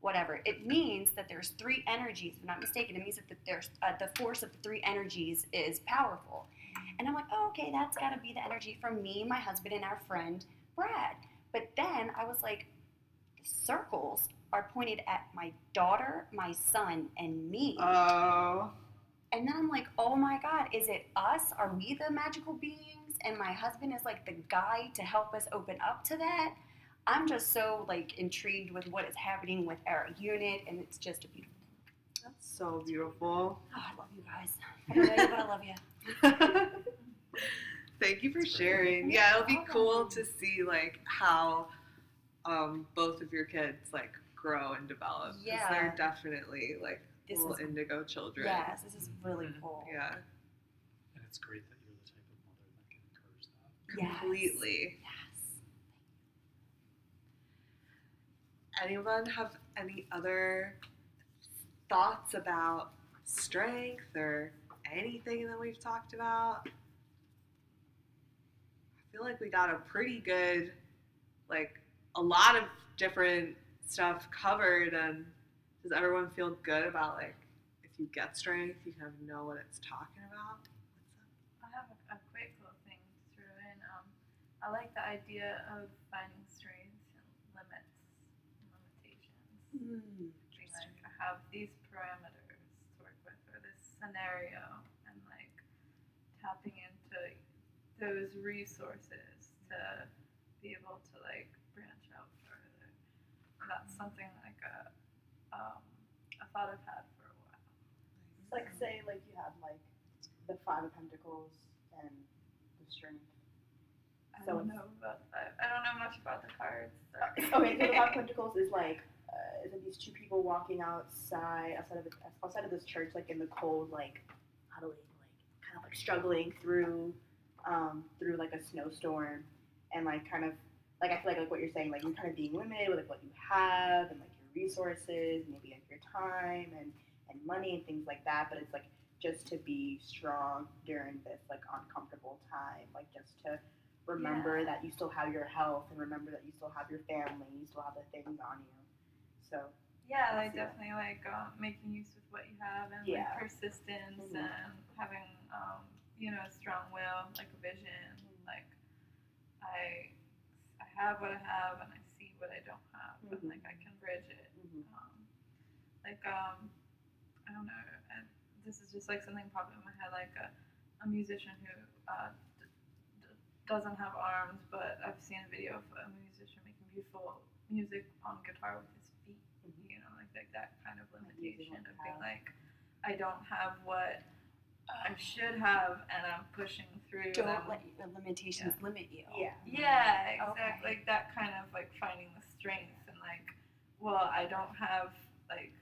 whatever. It means that there's 3 energies. If I'm not mistaken, it means that there's the force of the 3 energies is powerful. And I'm like, oh, okay, that's got to be the energy from me, my husband, and our friend, Brad. But then I was like, the circles are pointed at my daughter, my son, and me. Oh. And then I'm like, oh my God, is it us? Are we the magical beings? And my husband is like the guide to help us open up to that. I'm just so like intrigued with what is happening with our unit, and it's just a beautiful. That's so beautiful. Oh, I love you guys. I don't know you, but I love you. Thank you for sharing. Yeah, it'll be cool to see like how both of your kids like grow and develop. 'Cause Yeah. they're definitely like This little is- indigo children. Yes, this is really cool. Yeah. And it's great that you're the type of mother that can encourage that. Yes. Completely. Yes. Anyone have any other thoughts about strength or anything that we've talked about? I feel like we got a pretty good, like, a lot of different stuff covered, and does everyone feel good about, like, if you get strength, you kind of know what it's talking about? I have a quick little thing to throw in. I like the idea of finding strengths and limitations. Being like, I have these parameters to work with, or this scenario, and like tapping into those resources to be able to like branch out further. And that's something like a thought I've had for a while. It's like, say, like you have like the 5 of Pentacles and the Strength. I don't know about that. I don't know much about the cards. Okay, so the 5 of Pentacles is like is it these two people walking outside of this church, like in the cold, like huddling, like kind of like struggling through like a snowstorm, and like kind of like I feel like what you're saying, like you're kind of being limited with like what you have and like your resources, maybe like your time and money and things like that. But it's like just to be strong during this like uncomfortable time, like just to remember that you still have your health and remember that you still have your family, you still have the things on you. So yeah, like definitely like making use with what you have and like persistence and having a strong will, like a vision. Like I have what I have and I see what I don't have, and like I can bridge it. I don't know. And this is just like something popped in my head, like a musician who doesn't have arms, but I've seen a video of a musician making beautiful music on guitar with his feet. Like that kind of limitation of being like, I don't have what I should have, and I'm pushing through. Don't let the limitations limit you. Yeah, exactly. Okay. Like that kind of like finding the strength and like, well, I don't have like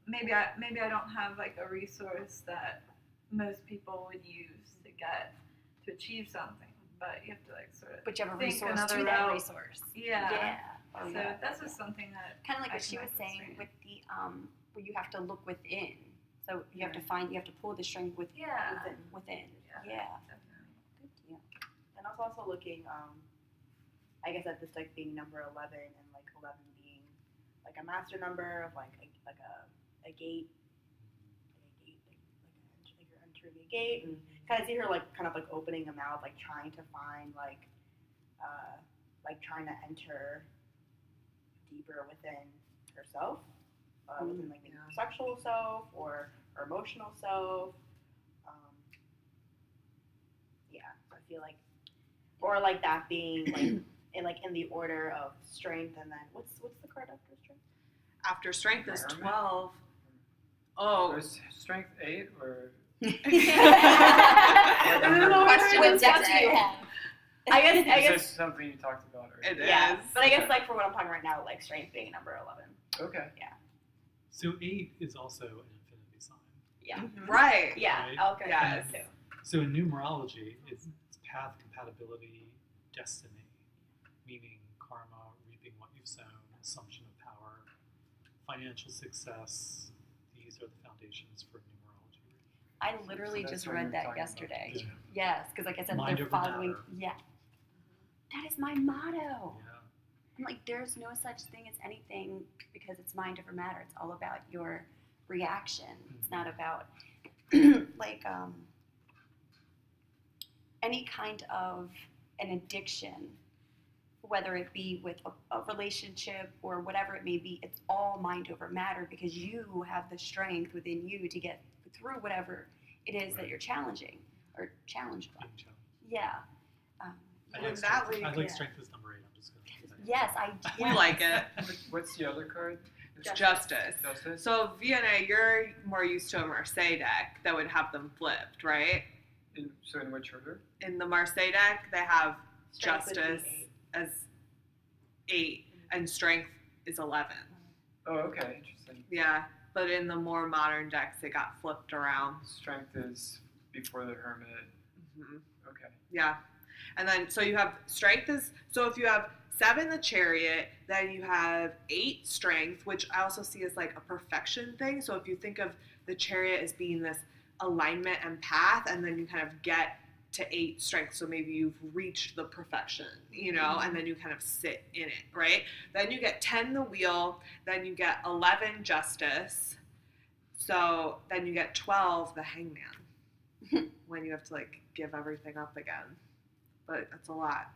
maybe I don't have like a resource that most people would use to achieve something, but you have to like sort of. But you have a think resource another to that route. resource. Yeah. Oh, So yeah. that's just something that Kind of like I what she was connect saying with with the where you have to look within. So you have to pull the strength within. Yeah. Definitely. Good deal. And I was also looking, I guess at this like being number 11 and like 11 being like a master number of like a gate, like you're entering a gate, and kind of see her like kind of like opening a mouth, like trying to find like trying to enter deeper within herself, within like maybe her sexual self or her emotional self. So I feel like, or like that being like in the order of strength, and then what's the card after strength? After strength is Hermit? 12. Oh, Was strength 8 or? What deck do you have? I Is guess this something you talked about earlier? it yeah, is. but I guess like for what I'm talking right now, like strength being number 11. Okay. So 8 is also an infinity sign. Yeah. Right. Yeah. Right? Okay. Yes. Too. So in numerology, it's path, compatibility, destiny, meaning karma, reaping what you've sown, assumption of power, financial success. These are the foundations for numerology. I literally So that's just what read you're that talking about. yesterday. Yeah. Yes, because like I said, Mind they're over following. matter. Yeah. That is my motto. Yeah. I'm like, there's no such thing as anything because it's mind over matter. It's all about your reaction. It's not about like any kind of an addiction, whether it be with a relationship or whatever it may be. It's all mind over matter because you have the strength within you to get through whatever it is that you're challenging or challenged by. Being challenged. Yeah. I And like that strength. way you I like can- strength as number 8. I'm just going to say that. Yes, We like it. What's the other card? It's justice. Justice? So Vianney, you're more used to a Marseille deck that would have them flipped, right? So in which order? In the Marseille deck, they have Strength would be justice 8. as 8 and strength is 11. Oh, okay. Interesting. Yeah, but in the more modern decks, it got flipped around. Strength is before the Hermit. Mm-hmm. Okay. Yeah. And then, so you have strength is, so if you have 7, the chariot, then you have 8, strength, which I also see as like a perfection thing. So if you think of the chariot as being this alignment and path, and then you kind of get to 8 strength. So maybe you've reached the perfection, and then you kind of sit in it, right? Then you get 10, the wheel. Then you get 11, justice. So then you get 12, the hangman, when you have to like give everything up again. But that's a lot.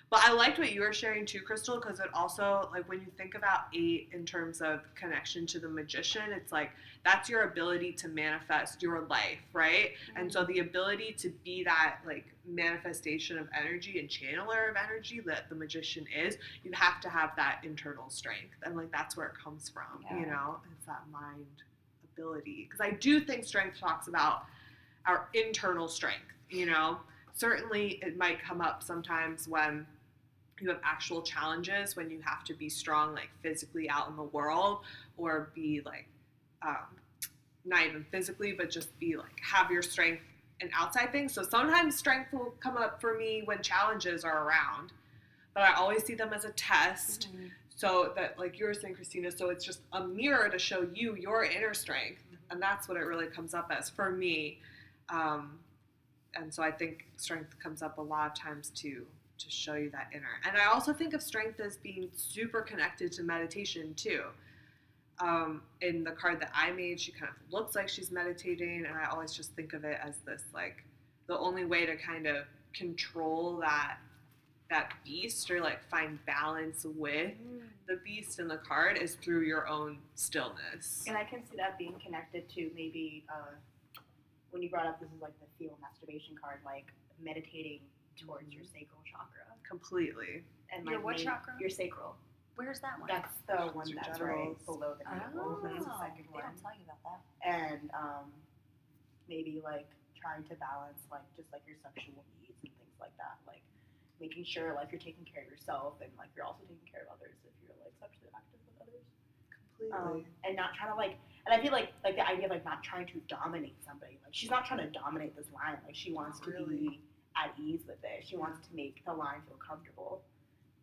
But I liked what you were sharing too, Crystal, because it also, like, when you think about 8 in terms of connection to the magician, it's like that's your ability to manifest your life, right? Mm-hmm. And so the ability to be that, like, manifestation of energy and channeler of energy that the magician is, you have to have that internal strength. And, like, that's where it comes from, It's that mind ability. Because I do think strength talks about our internal strength, Certainly it might come up sometimes when you have actual challenges when you have to be strong, like physically out in the world, or be like, not even physically, but just be like, have your strength in outside things. So sometimes strength will come up for me when challenges are around, but I always see them as a test. Mm-hmm. So that, like you were saying, Christina, so it's just a mirror to show you your inner strength. And that's what it really comes up as for me. And so I think strength comes up a lot of times to show you that inner. And I also think of strength as being super connected to meditation too. In the card that I made, she kind of looks like she's meditating, and I always just think of it as this, like, the only way to kind of control that beast, or like find balance with the beast in the card, is through your own stillness. And I can see that being connected to maybe when you brought up this is like the feel masturbation card, like meditating towards your sacral chakra. Completely. And Your like what chakra? Your sacral. Where's that one? That's the one Your that's genitals. right below the navel. That's the second they one. don't tell you about that. And maybe like trying to balance like just like your sexual needs and things like that. Like making sure like you're taking care of yourself and like you're also taking care of others if you're like sexually active with others. Completely. And not trying to like, and I feel like the idea of like not trying to dominate somebody. Like she's not trying to dominate this line. Like she wants to be at ease with it. She wants to make the line feel comfortable.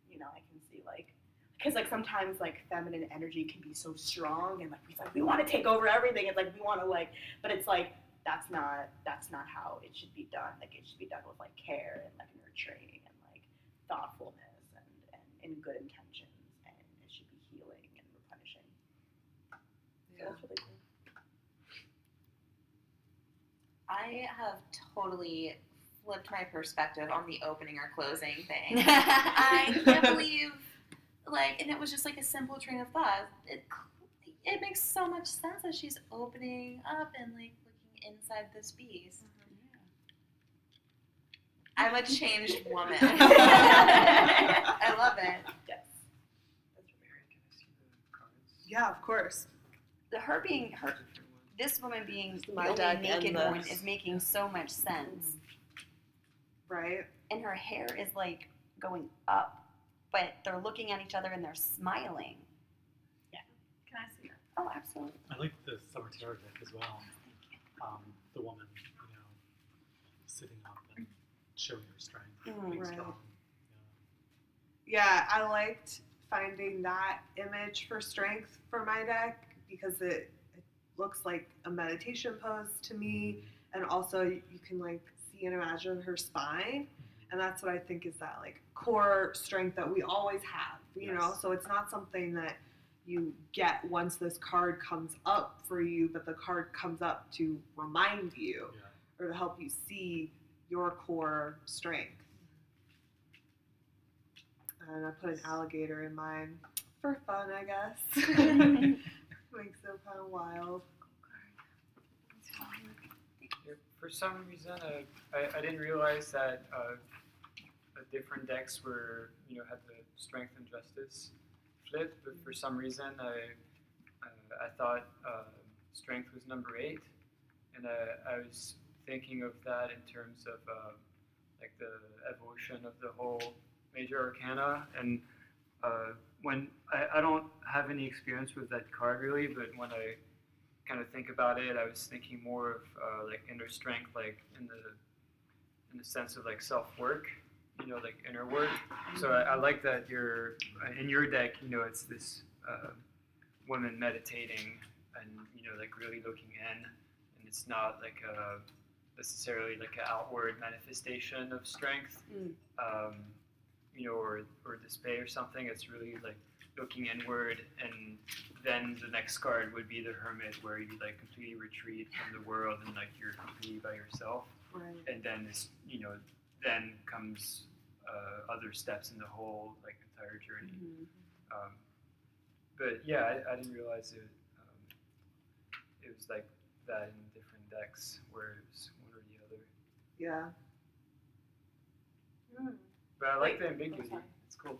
You know, I can see like, because like sometimes like feminine energy can be so strong and like we want to take over everything. It's like we want to like, but it's like that's not how it should be done. Like it should be done with like care and like nurturing and like thoughtfulness and good intentions, and it should be healing and replenishing. Yeah. That's really cool. I have totally flipped my perspective on the opening or closing thing. I can't believe, like, and it was just like a simple train of thought. It makes so much sense that she's opening up and like looking inside this beast. I'm a changed woman. I love it. Yes. Mary, can I see the cards? Yeah, of course. This woman being the My only deck naked and one this. is making so much sense. Right? And her hair is like going up, but they're looking at each other and they're smiling. Can I see that? Oh, absolutely. I like the Summer Tarot deck as well. The woman, sitting up and showing her strength, being right. strong. Yeah, I liked finding that image for strength for my deck because it looks like a meditation pose to me, and also you can like see and imagine her spine, and that's what I think is that like core strength that we always have, you know. So it's not something that you get once this card comes up for you, but the card comes up to remind you or to help you see your core strength. And I put an alligator in mine for fun, I guess. Makes it kind of wild. Yeah, for some reason, I didn't realize that different decks were, had the strength and justice flipped, but for some reason, I thought strength was number 8, and I was thinking of that in terms of like the evolution of the whole major arcana, and when I don't have any experience with that card really, but when I kind of think about it, I was thinking more of like inner strength, like in the sense of like self-work, like inner work. So I like that in your deck, it's this woman meditating and like really looking in, and it's not like necessarily like an outward manifestation of strength, or display or something. It's really like looking inward, and then the next card would be the Hermit, where you like completely retreat from the world and like you're completely by yourself. Right. And then this, then comes other steps in the whole like entire journey. But yeah, I didn't realize it. It was like that in different decks, where it was one or the other. Yeah. But I like the Wait, ambiguity. sorry. It's cool.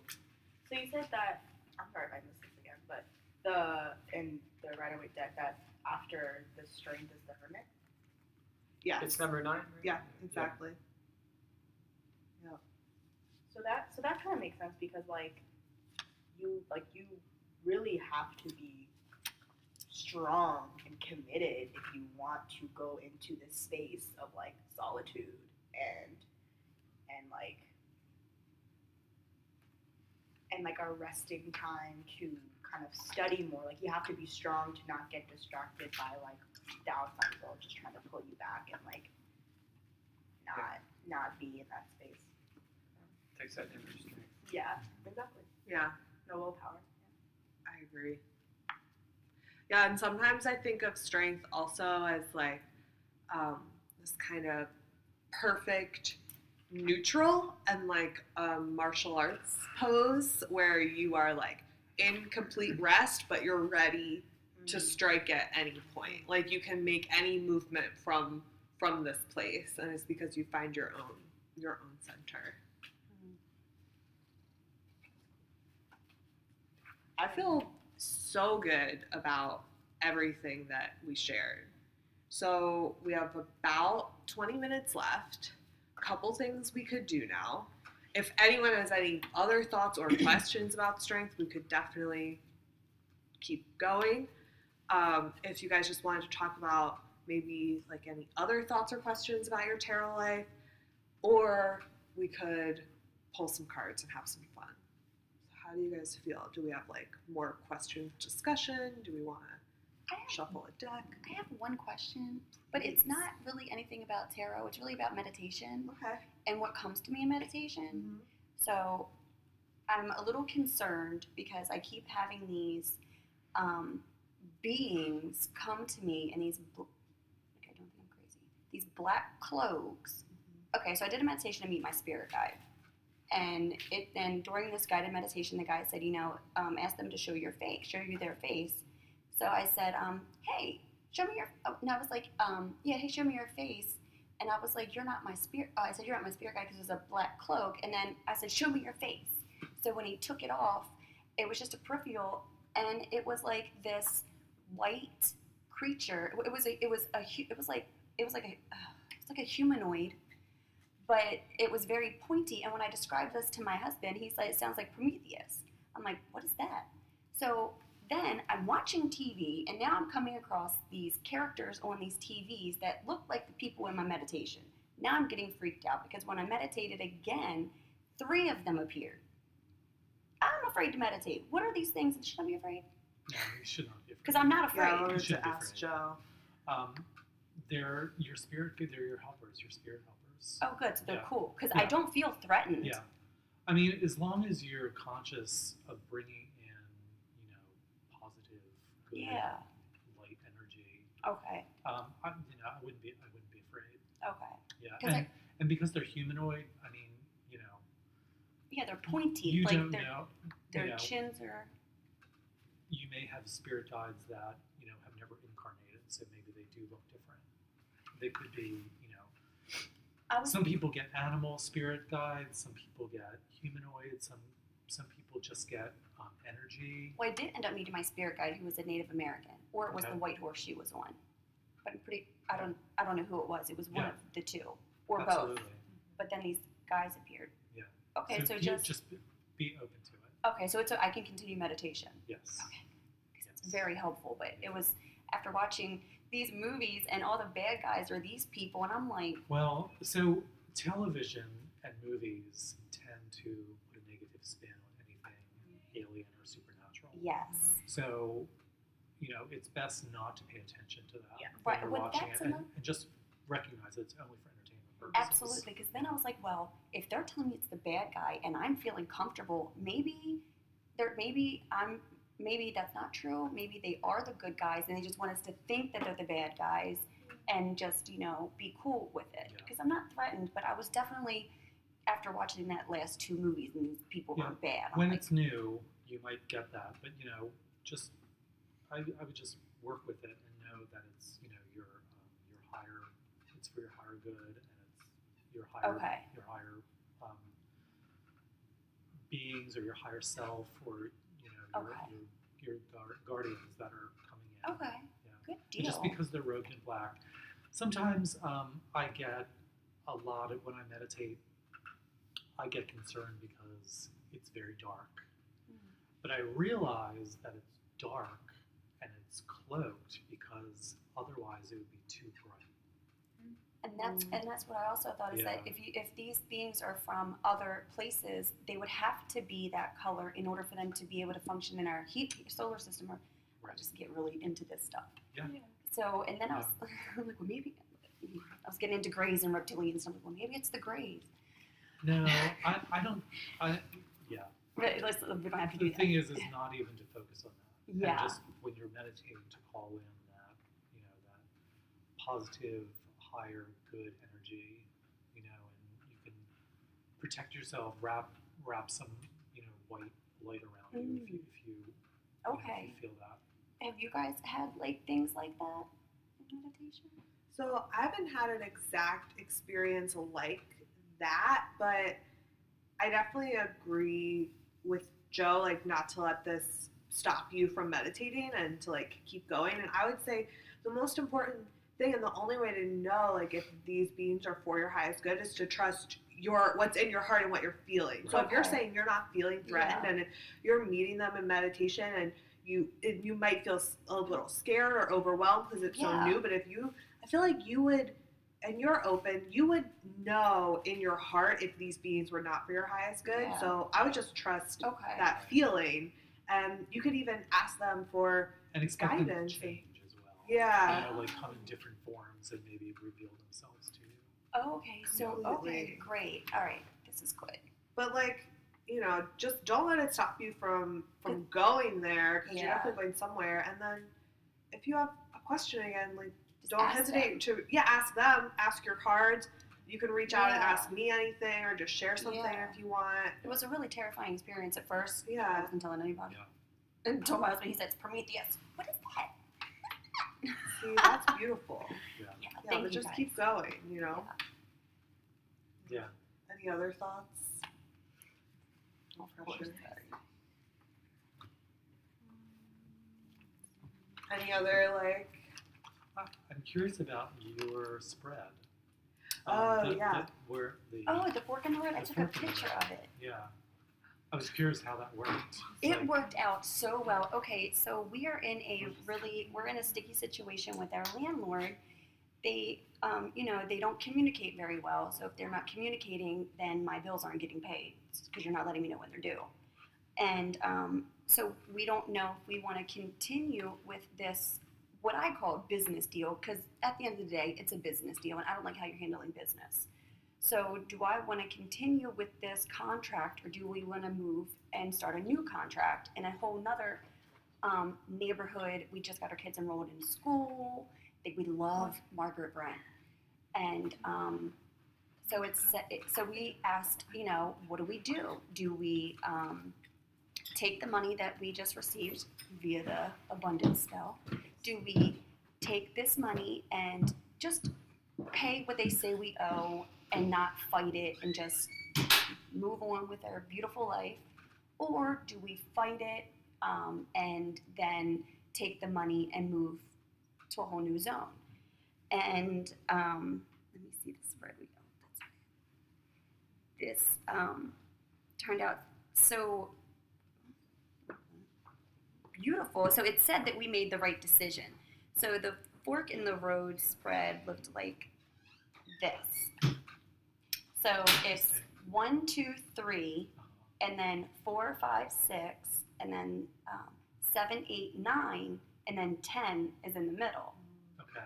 So you said that, I'm sorry if I missed this again, but in the Rider-Waite deck that after the strength is the Hermit? Yes. It's number 9, right? Yeah, exactly. Yeah. So that kind of makes sense because you really have to be strong and committed if you want to go into this space of like solitude and like a resting time to kind of study more. Like you have to be strong to not get distracted by like the outside world just trying to pull you back and like not be in that space. Takes that inner strength. Yeah, exactly. Yeah, No willpower. I agree. Yeah, and sometimes I think of strength also as like this kind of perfect neutral and like a martial arts pose where you are like in complete rest, but you're ready to strike at any point. Like you can make any movement from this place, and it's because you find your own center. I feel so good about everything that we shared. So we have about 20 minutes left. A couple things we could do now. If anyone has any other thoughts or questions about strength, we could definitely keep going. If you guys just wanted to talk about maybe like any other thoughts or questions about your tarot life, or we could pull some cards and have some fun. So how do you guys feel? Do we have like more question discussion? Do we want to shuffle a deck? I have one question, but it's not really anything about tarot. It's really about meditation Okay. and what comes to me in meditation. Mm-hmm. So I'm a little concerned because I keep having these beings come to me in these, don't think I'm crazy, these black cloaks. Okay, so I did a meditation to meet my spirit guide. And then during this guided meditation, the guy said, ask them to show you their face. So I said, hey, show me your, and I was like, hey, show me your face. And I was like, you're not my spirit, I said, you're not my spirit guide because it was a black cloak. And then I said, show me your face. So when he took it off, it was just a peripheral, and it was like this white creature. It was like a humanoid, but it was very pointy. And when I described this to my husband, he's like, it sounds like Prometheus. I'm like, what is that? So then I'm watching TV, and now I'm coming across these characters on these TVs that look like the people in my meditation. Now I'm getting freaked out because when I meditated again, 3 of them appeared. I'm afraid to meditate. What are these things? Should I be afraid? No, you should not be afraid. Because I'm not afraid. Yeah, I wanted should to be ask afraid. Joe. They're your spirit. They're your helpers. Your spirit helpers. Oh, good. So they're Yeah. cool. Because Yeah. I don't feel threatened. Yeah. I mean, as long as you're conscious of bringing in, positive, good, Yeah. light energy. Okay. I wouldn't be afraid. Okay. Yeah. And because they're humanoid, I mean, Yeah, they're pointy. you like don't their, know. Their chins are. You may have spirit guides that have never incarnated, so maybe they do look different. They could be, some people get animal spirit guides, some people get humanoid, some people just get energy. Well, I did end up meeting my spirit guide, who was a Native American, or it was Okay. the white horse she was on. But I don't know who it was. It was one Yeah. of the 2, or Absolutely. both. But then these guys appeared. Yeah. Okay, so you just be open to it. okay, so I can continue meditation. Yes. Okay. It's very helpful, but it was after watching these movies and all the bad guys are these people, and I'm like, Well, so television and movies tend to put a negative spin on anything alien or supernatural. yes. So, it's best not to pay attention to that Yeah. when Right, you're well, watching that's it, and enough. just recognize it's only for entertainment purposes. Absolutely, because then I was like, well, if they're telling me it's the bad guy and I'm feeling comfortable, maybe that's not true. Maybe they are the good guys and they just want us to think that they're the bad guys and just, be cool with it. Yeah. Because I'm not threatened, but I was definitely, after watching that last 2 movies and these people Yeah. were bad. I'm When like, it's new, you might get that, but just I would just work with it and know that it's your higher, it's for your higher good, and it's your higher Okay. beings or your higher self, or Okay. your guardians that are coming in. okay, Yeah. good And deal. just because they're robed in black, sometimes I get a lot of, when I meditate, I get concerned because it's very dark. But I realize that it's dark and it's cloaked because otherwise it would be too bright. And that's what I also thought is that if these beings are from other places, they would have to be that color in order for them to be able to function in our solar system. Or I just get really into this stuff. Yeah. So and then I was like, well, maybe I was getting into grays and reptilians. And I'm like, well, maybe it's the grays. No, I don't. Yeah. But we don't have to The do that. thing is not even to focus on that. Yeah. And just when you're meditating, to call in that, that positive, higher, good energy, and you can protect yourself, wrap some, white light around you if you if you feel that. Have you guys had things like that in meditation? So I haven't had an exact experience like that, but I definitely agree with Joe, not to let this stop you from meditating and to keep going. And I would say the most important thing and the only way to know if these beings are for your highest good is to trust what's in your heart and what you're feeling. So if you're saying you're not feeling threatened and if you're meeting them in meditation and you might feel a little scared or overwhelmed because it's so new, but I feel like you would, and you're open, you would know in your heart if these beings were not for your highest good. Yeah. So I would just trust that feeling, and you could even ask them for and expect guidance. Them to change as well. Yeah. Come in different forms and maybe reveal themselves to you. Oh, okay. So, okay, great. All right. This is good. But just don't let it stop you from going there, because you're definitely going somewhere. And then if you have a question again, don't hesitate to ask them, ask your cards. You can reach out and ask me anything, or just share something if you want. It was a really terrifying experience at first. Yeah. I wasn't telling anybody. Yeah. And told my husband, he said, it's Prometheus. What is that? See, that's beautiful. Yeah. Yeah, but just keep going, Yeah. Any other thoughts? No pressure. Any other I'm curious about your spread. The fork in the road. I took a picture of it. Yeah. I was curious how that worked. It worked out so well. Okay, so we're in a sticky situation with our landlord. They, they don't communicate very well. So if they're not communicating, then my bills aren't getting paid because you're not letting me know when they're due. And so we don't know if we want to continue with this, what I call business deal, because at the end of the day, it's a business deal, and I don't like how you're handling business. So do I want to continue with this contract, or do we want to move and start a new contract in a whole nother neighborhood? We just got our kids enrolled in school. We love Margaret Brent. And so we asked, what do we do? Do we take the money that we just received via the abundance spell? Do we take this money and just pay what they say we owe and not fight it and just move on with our beautiful life? Or do we fight it and then take the money and move to a whole new zone? And let me see this where we go. This turned out so beautiful. So it said that we made the right decision. So the fork in the road spread looked like this. So it's 1, 2, 3, and then 4, 5, 6, and then 7, 8, 9, and then 10 is in the middle. Okay.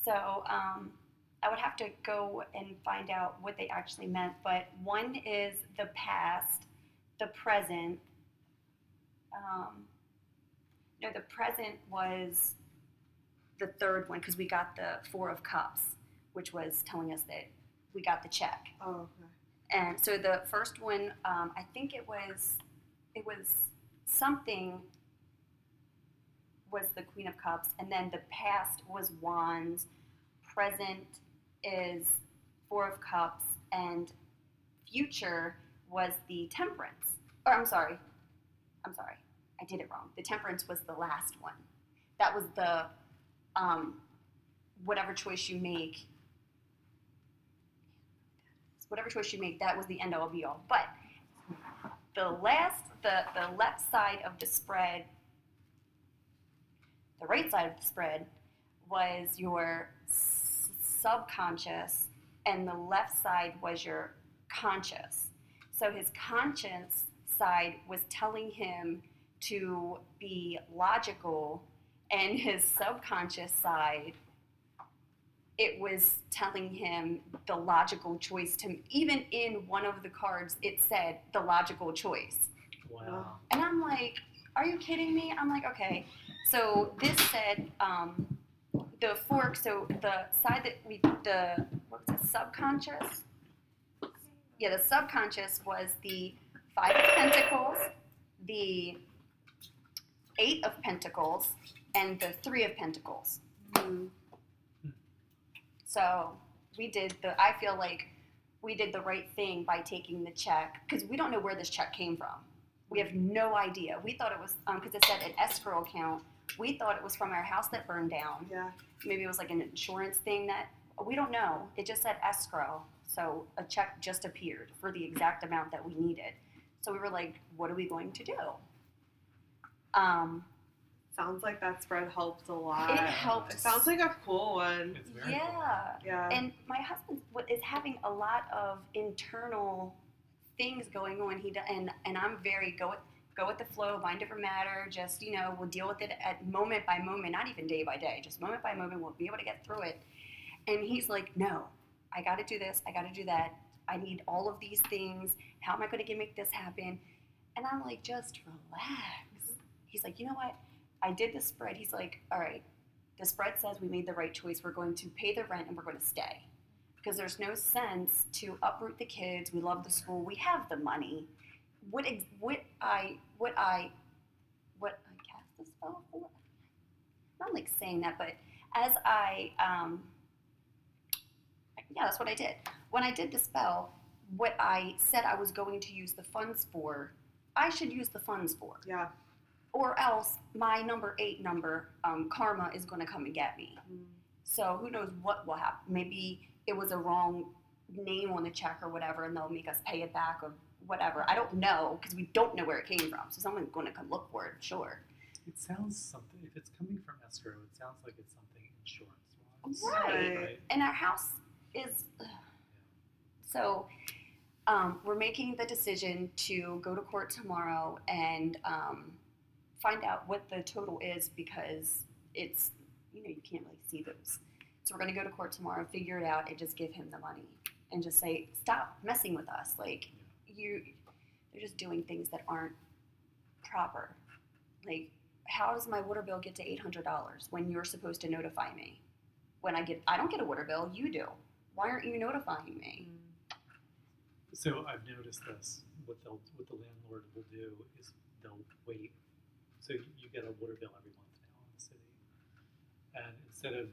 So I would have to go and find out what they actually meant, but 1 is the past, the present. The present was the third one because we got the 4 of Cups, which was telling us that we got the check. Oh, okay. And so the first one, I think it was something was the Queen of Cups, and then the past was Wands, present is 4 of Cups, and future was the Temperance. Or I'm sorry, I did it wrong. The Temperance was the last one. That was the whatever choice you make. whatever choice you make, that was the end all be all. But the left side of the spread, the right side of the spread was your subconscious, and the left side was your conscious. So his conscious side was telling him to be logical, and his subconscious side, it was telling him the logical choice to, even in one of the cards, it said the logical choice. Wow. And I'm like, are you kidding me? I'm like, okay. So this said, the fork, so the side that what was it, subconscious? Yeah, the subconscious was the 5 of Pentacles, the 8 of Pentacles, and the 3 of Pentacles. Mm. So I feel like we did the right thing by taking the check, because we don't know where this check came from. We have no idea. We thought it was, because it said an escrow account, we thought it was from our house that burned down. Yeah. Maybe it was like an insurance thing that, we don't know. It just said escrow. So a check just appeared for the exact amount that we needed. So we were like, what are we going to do? Sounds like that spread helped a lot. It helped. It sounds like a cool one. It's very Yeah. cool. Yeah. And my husband is having a lot of internal things going on. And I'm very go with the flow, mind over matter. Just, we'll deal with it at moment by moment, not even day by day, just moment by moment. We'll be able to get through it. And he's like, no, I got to do this. I got to do that. I need all of these things. How am I going to make this happen? And I'm like, just relax. He's like, you know what? I did the spread. He's like, all right, the spread says we made the right choice. We're going to pay the rent and we're going to stay. Because there's no sense to uproot the kids. We love the school. We have the money. What I cast the spell for? Not like saying that, but as yeah, that's what I did. When I did the spell, what I said I was going to use the funds for, I should use the funds for. Yeah. Or else my number 8 number, karma, is going to come and get me. Mm. So who knows what will happen. Maybe it was a wrong name on the check or whatever, and they'll make us pay it back or whatever. I don't know, because we don't know where it came from. So someone's going to come look for it, sure. It sounds something, if it's coming from escrow, it sounds like it's something insurance-wise. Right. And our house is... So we're making the decision to go to court tomorrow and find out what the total is, because it's, you can't really see those. So we're going to go to court tomorrow, figure it out, and just give him the money and just say, stop messing with us. Like, they're just doing things that aren't proper. Like, how does my water bill get to $800 when you're supposed to notify me? When I don't get a water bill, you do. Why aren't you notifying me? So I've noticed this. What the landlord will do is they'll wait. So you get a water bill every month now in the city, and instead of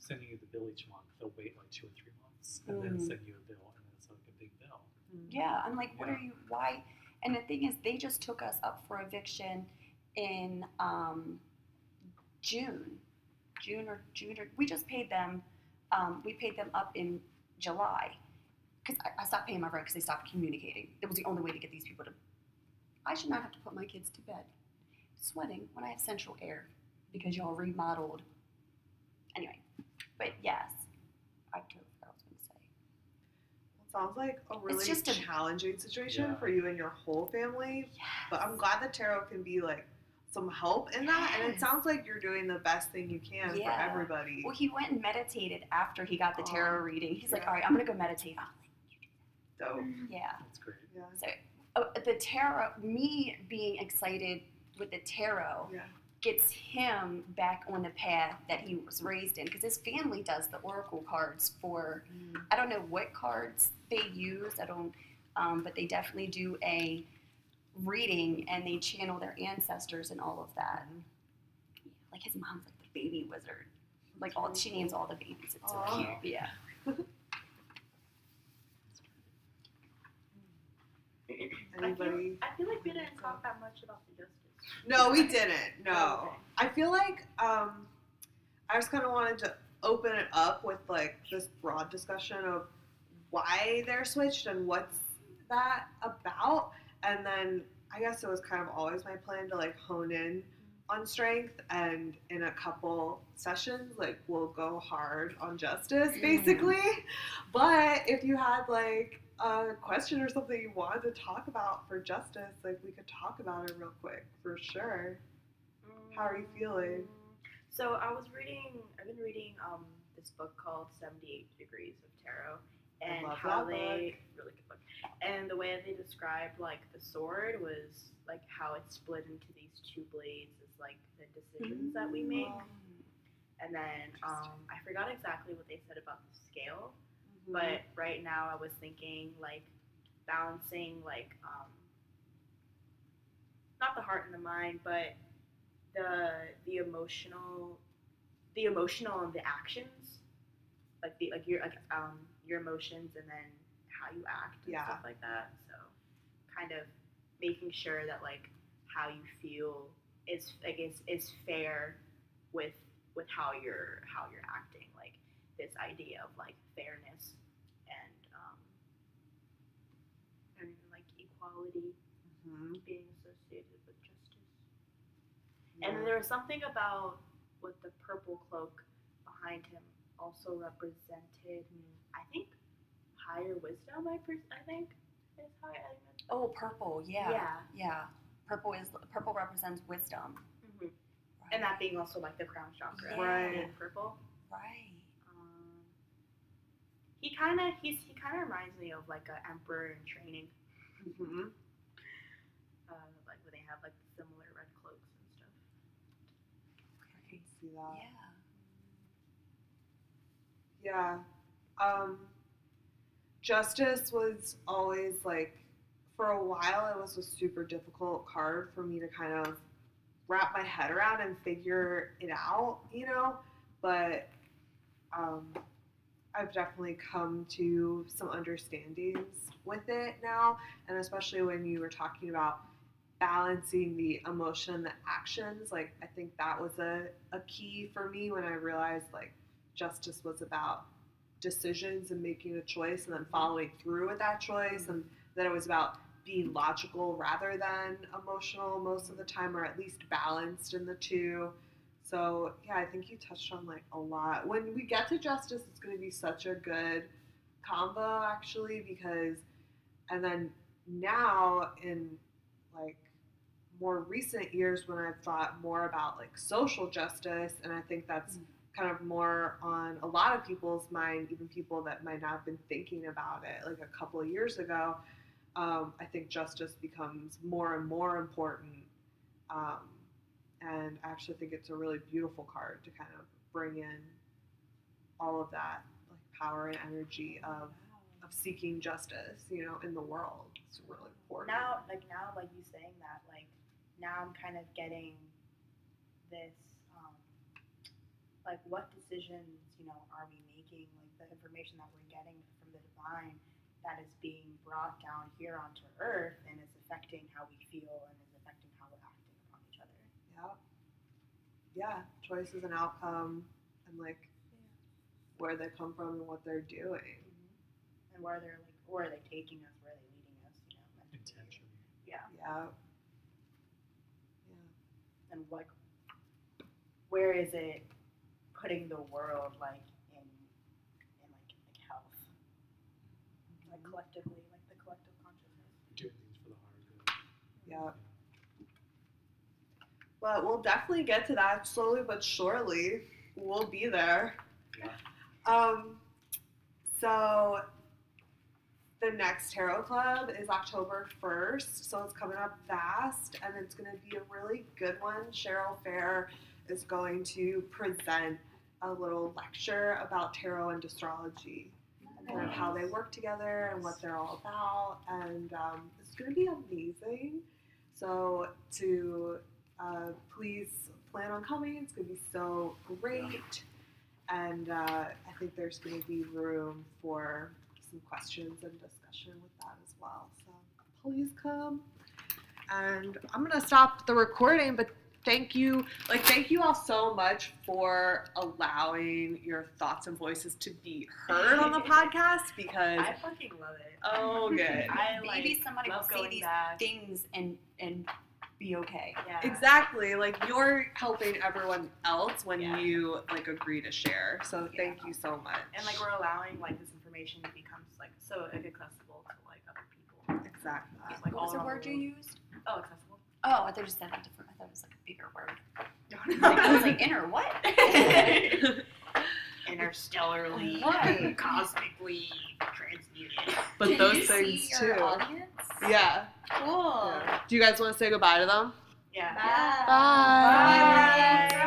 sending you the bill each month, they'll wait like 2 or 3 months and then send you a bill, and it's like a big bill. Yeah, I'm like, why? And the thing is, they just took us up for eviction in June, we just paid them, we paid them up in July, because I stopped paying my rent because they stopped communicating. It was the only way to get these people to, I should not have to put my kids to bed sweating when I have central air because y'all remodeled. Anyway, but yes, I totally forgot what I was going to say. It sounds like a really just a challenging situation for you and your whole family. Yes. But I'm glad that tarot can be like some help in that. And it Yes. sounds like you're doing the best thing you can for everybody. Well, he went and meditated after he got the tarot reading. He's like, all right, I'm going to go meditate. I'm Dope. like, yeah. That's great. Yeah. So the tarot, me being excited with the tarot Yeah. gets him back on the path that he was raised in, because his family does the oracle cards for, I don't know what cards they use, but they definitely do a reading and they channel their ancestors and all of that. Yeah, like his mom's like the baby wizard, like she names all the babies. It's so cute. Yeah. Anybody? I feel like we didn't talk that much about the justice. No, we didn't. No. Okay. I feel like I just kind of wanted to open it up with like this broad discussion of why they're switched and what's that about. And then I guess it was kind of always my plan to like hone in on strength, and in a couple sessions like we'll go hard on justice basically. But if you had like a question or something you wanted to talk about for justice, like we could talk about it real quick for sure. How are you feeling? So I've been reading this book called 78 Degrees of Tarot, and love how that they really good book. And the way they described like the sword was like how it's split into these two blades is like the decisions that we make. And then I forgot exactly what they said about the scale, but right now I was thinking like balancing like not the heart and the mind, but the emotional and the actions, like your emotions and then how you act and stuff like that. So kind of making sure that like how you feel is fair with how you're acting, like this idea of like fairness and like equality being associated with justice. And then there was something about what the purple cloak behind him also represented. I think higher wisdom. I think is how I meant. Oh, purple. Yeah. Yeah. Purple represents wisdom. Mm-hmm. Right. And that being also like the crown chakra. Right. Being purple. Right. He kind of reminds me of like an emperor in training. Like when they have like similar red cloaks and stuff. I can see that. Yeah. Yeah. Justice was always like, for a while, it was a super difficult card for me to kind of wrap my head around and figure it out, you know? But I've definitely come to some understandings with it now, and especially when you were talking about balancing the emotion and the actions, like I think that was a key for me when I realized like justice was about decisions and making a choice and then following through with that choice, and that it was about being logical rather than emotional most of the time, or at least balanced in the two. So yeah, I think you touched on like a lot. When we get to justice, it's going to be such a good combo actually, because and then now in like more recent years when I've thought more about like social justice, and I think that's kind of more on a lot of people's mind, even people that might not have been thinking about it like a couple of years ago. I think justice becomes more and more important, and I actually think it's a really beautiful card to kind of bring in all of that like power and energy of seeking justice, you know, in the world. It's really important. Now you saying that, like now I'm kind of getting this like what decisions, you know, are we making, like the information that we're getting from the divine that is being brought down here onto earth and is affecting how we feel and is affecting how we're acting upon each other. Yeah, choices and outcome, and like where they come from and what they're doing, and where are they taking us, where are they leading us, you know, Intention. Yeah. And like where is it putting the world like in like health, like collectively, like the collective consciousness. Doing things for the higher good. Yeah. But we'll definitely get to that slowly but surely. We'll be there. Yeah. So the next Tarot Club is October 1st, so it's coming up fast, and it's going to be a really good one. Cheryl Fair is going to present a little lecture about tarot and astrology, and kind of how they work together and what they're all about, and it's going to be amazing. So please plan on coming. It's going to be so great, and I think there's going to be room for some questions and discussion with that as well. So please come. And I'm going to stop the recording, but thank you all so much for allowing your thoughts and voices to be heard on the podcast, because I fucking love it. oh good. Maybe somebody will love see going these back. things and be okay. Yeah. Exactly, like you're helping everyone else when Yeah. you like agree to share. So thank you so much. And like we're allowing like this information to become like so like accessible to like other people. Exactly. Like What was the all word around the you world. used? Oh, accessible. Oh, I thought you said a different. I thought it was like a bigger word. I was like inner what? Interstellarly, Right. cosmically transmuted. But Can those you things see your too. audience? Yeah. Cool. Do you guys want to say goodbye to them? Yeah. Bye. Bye. Bye.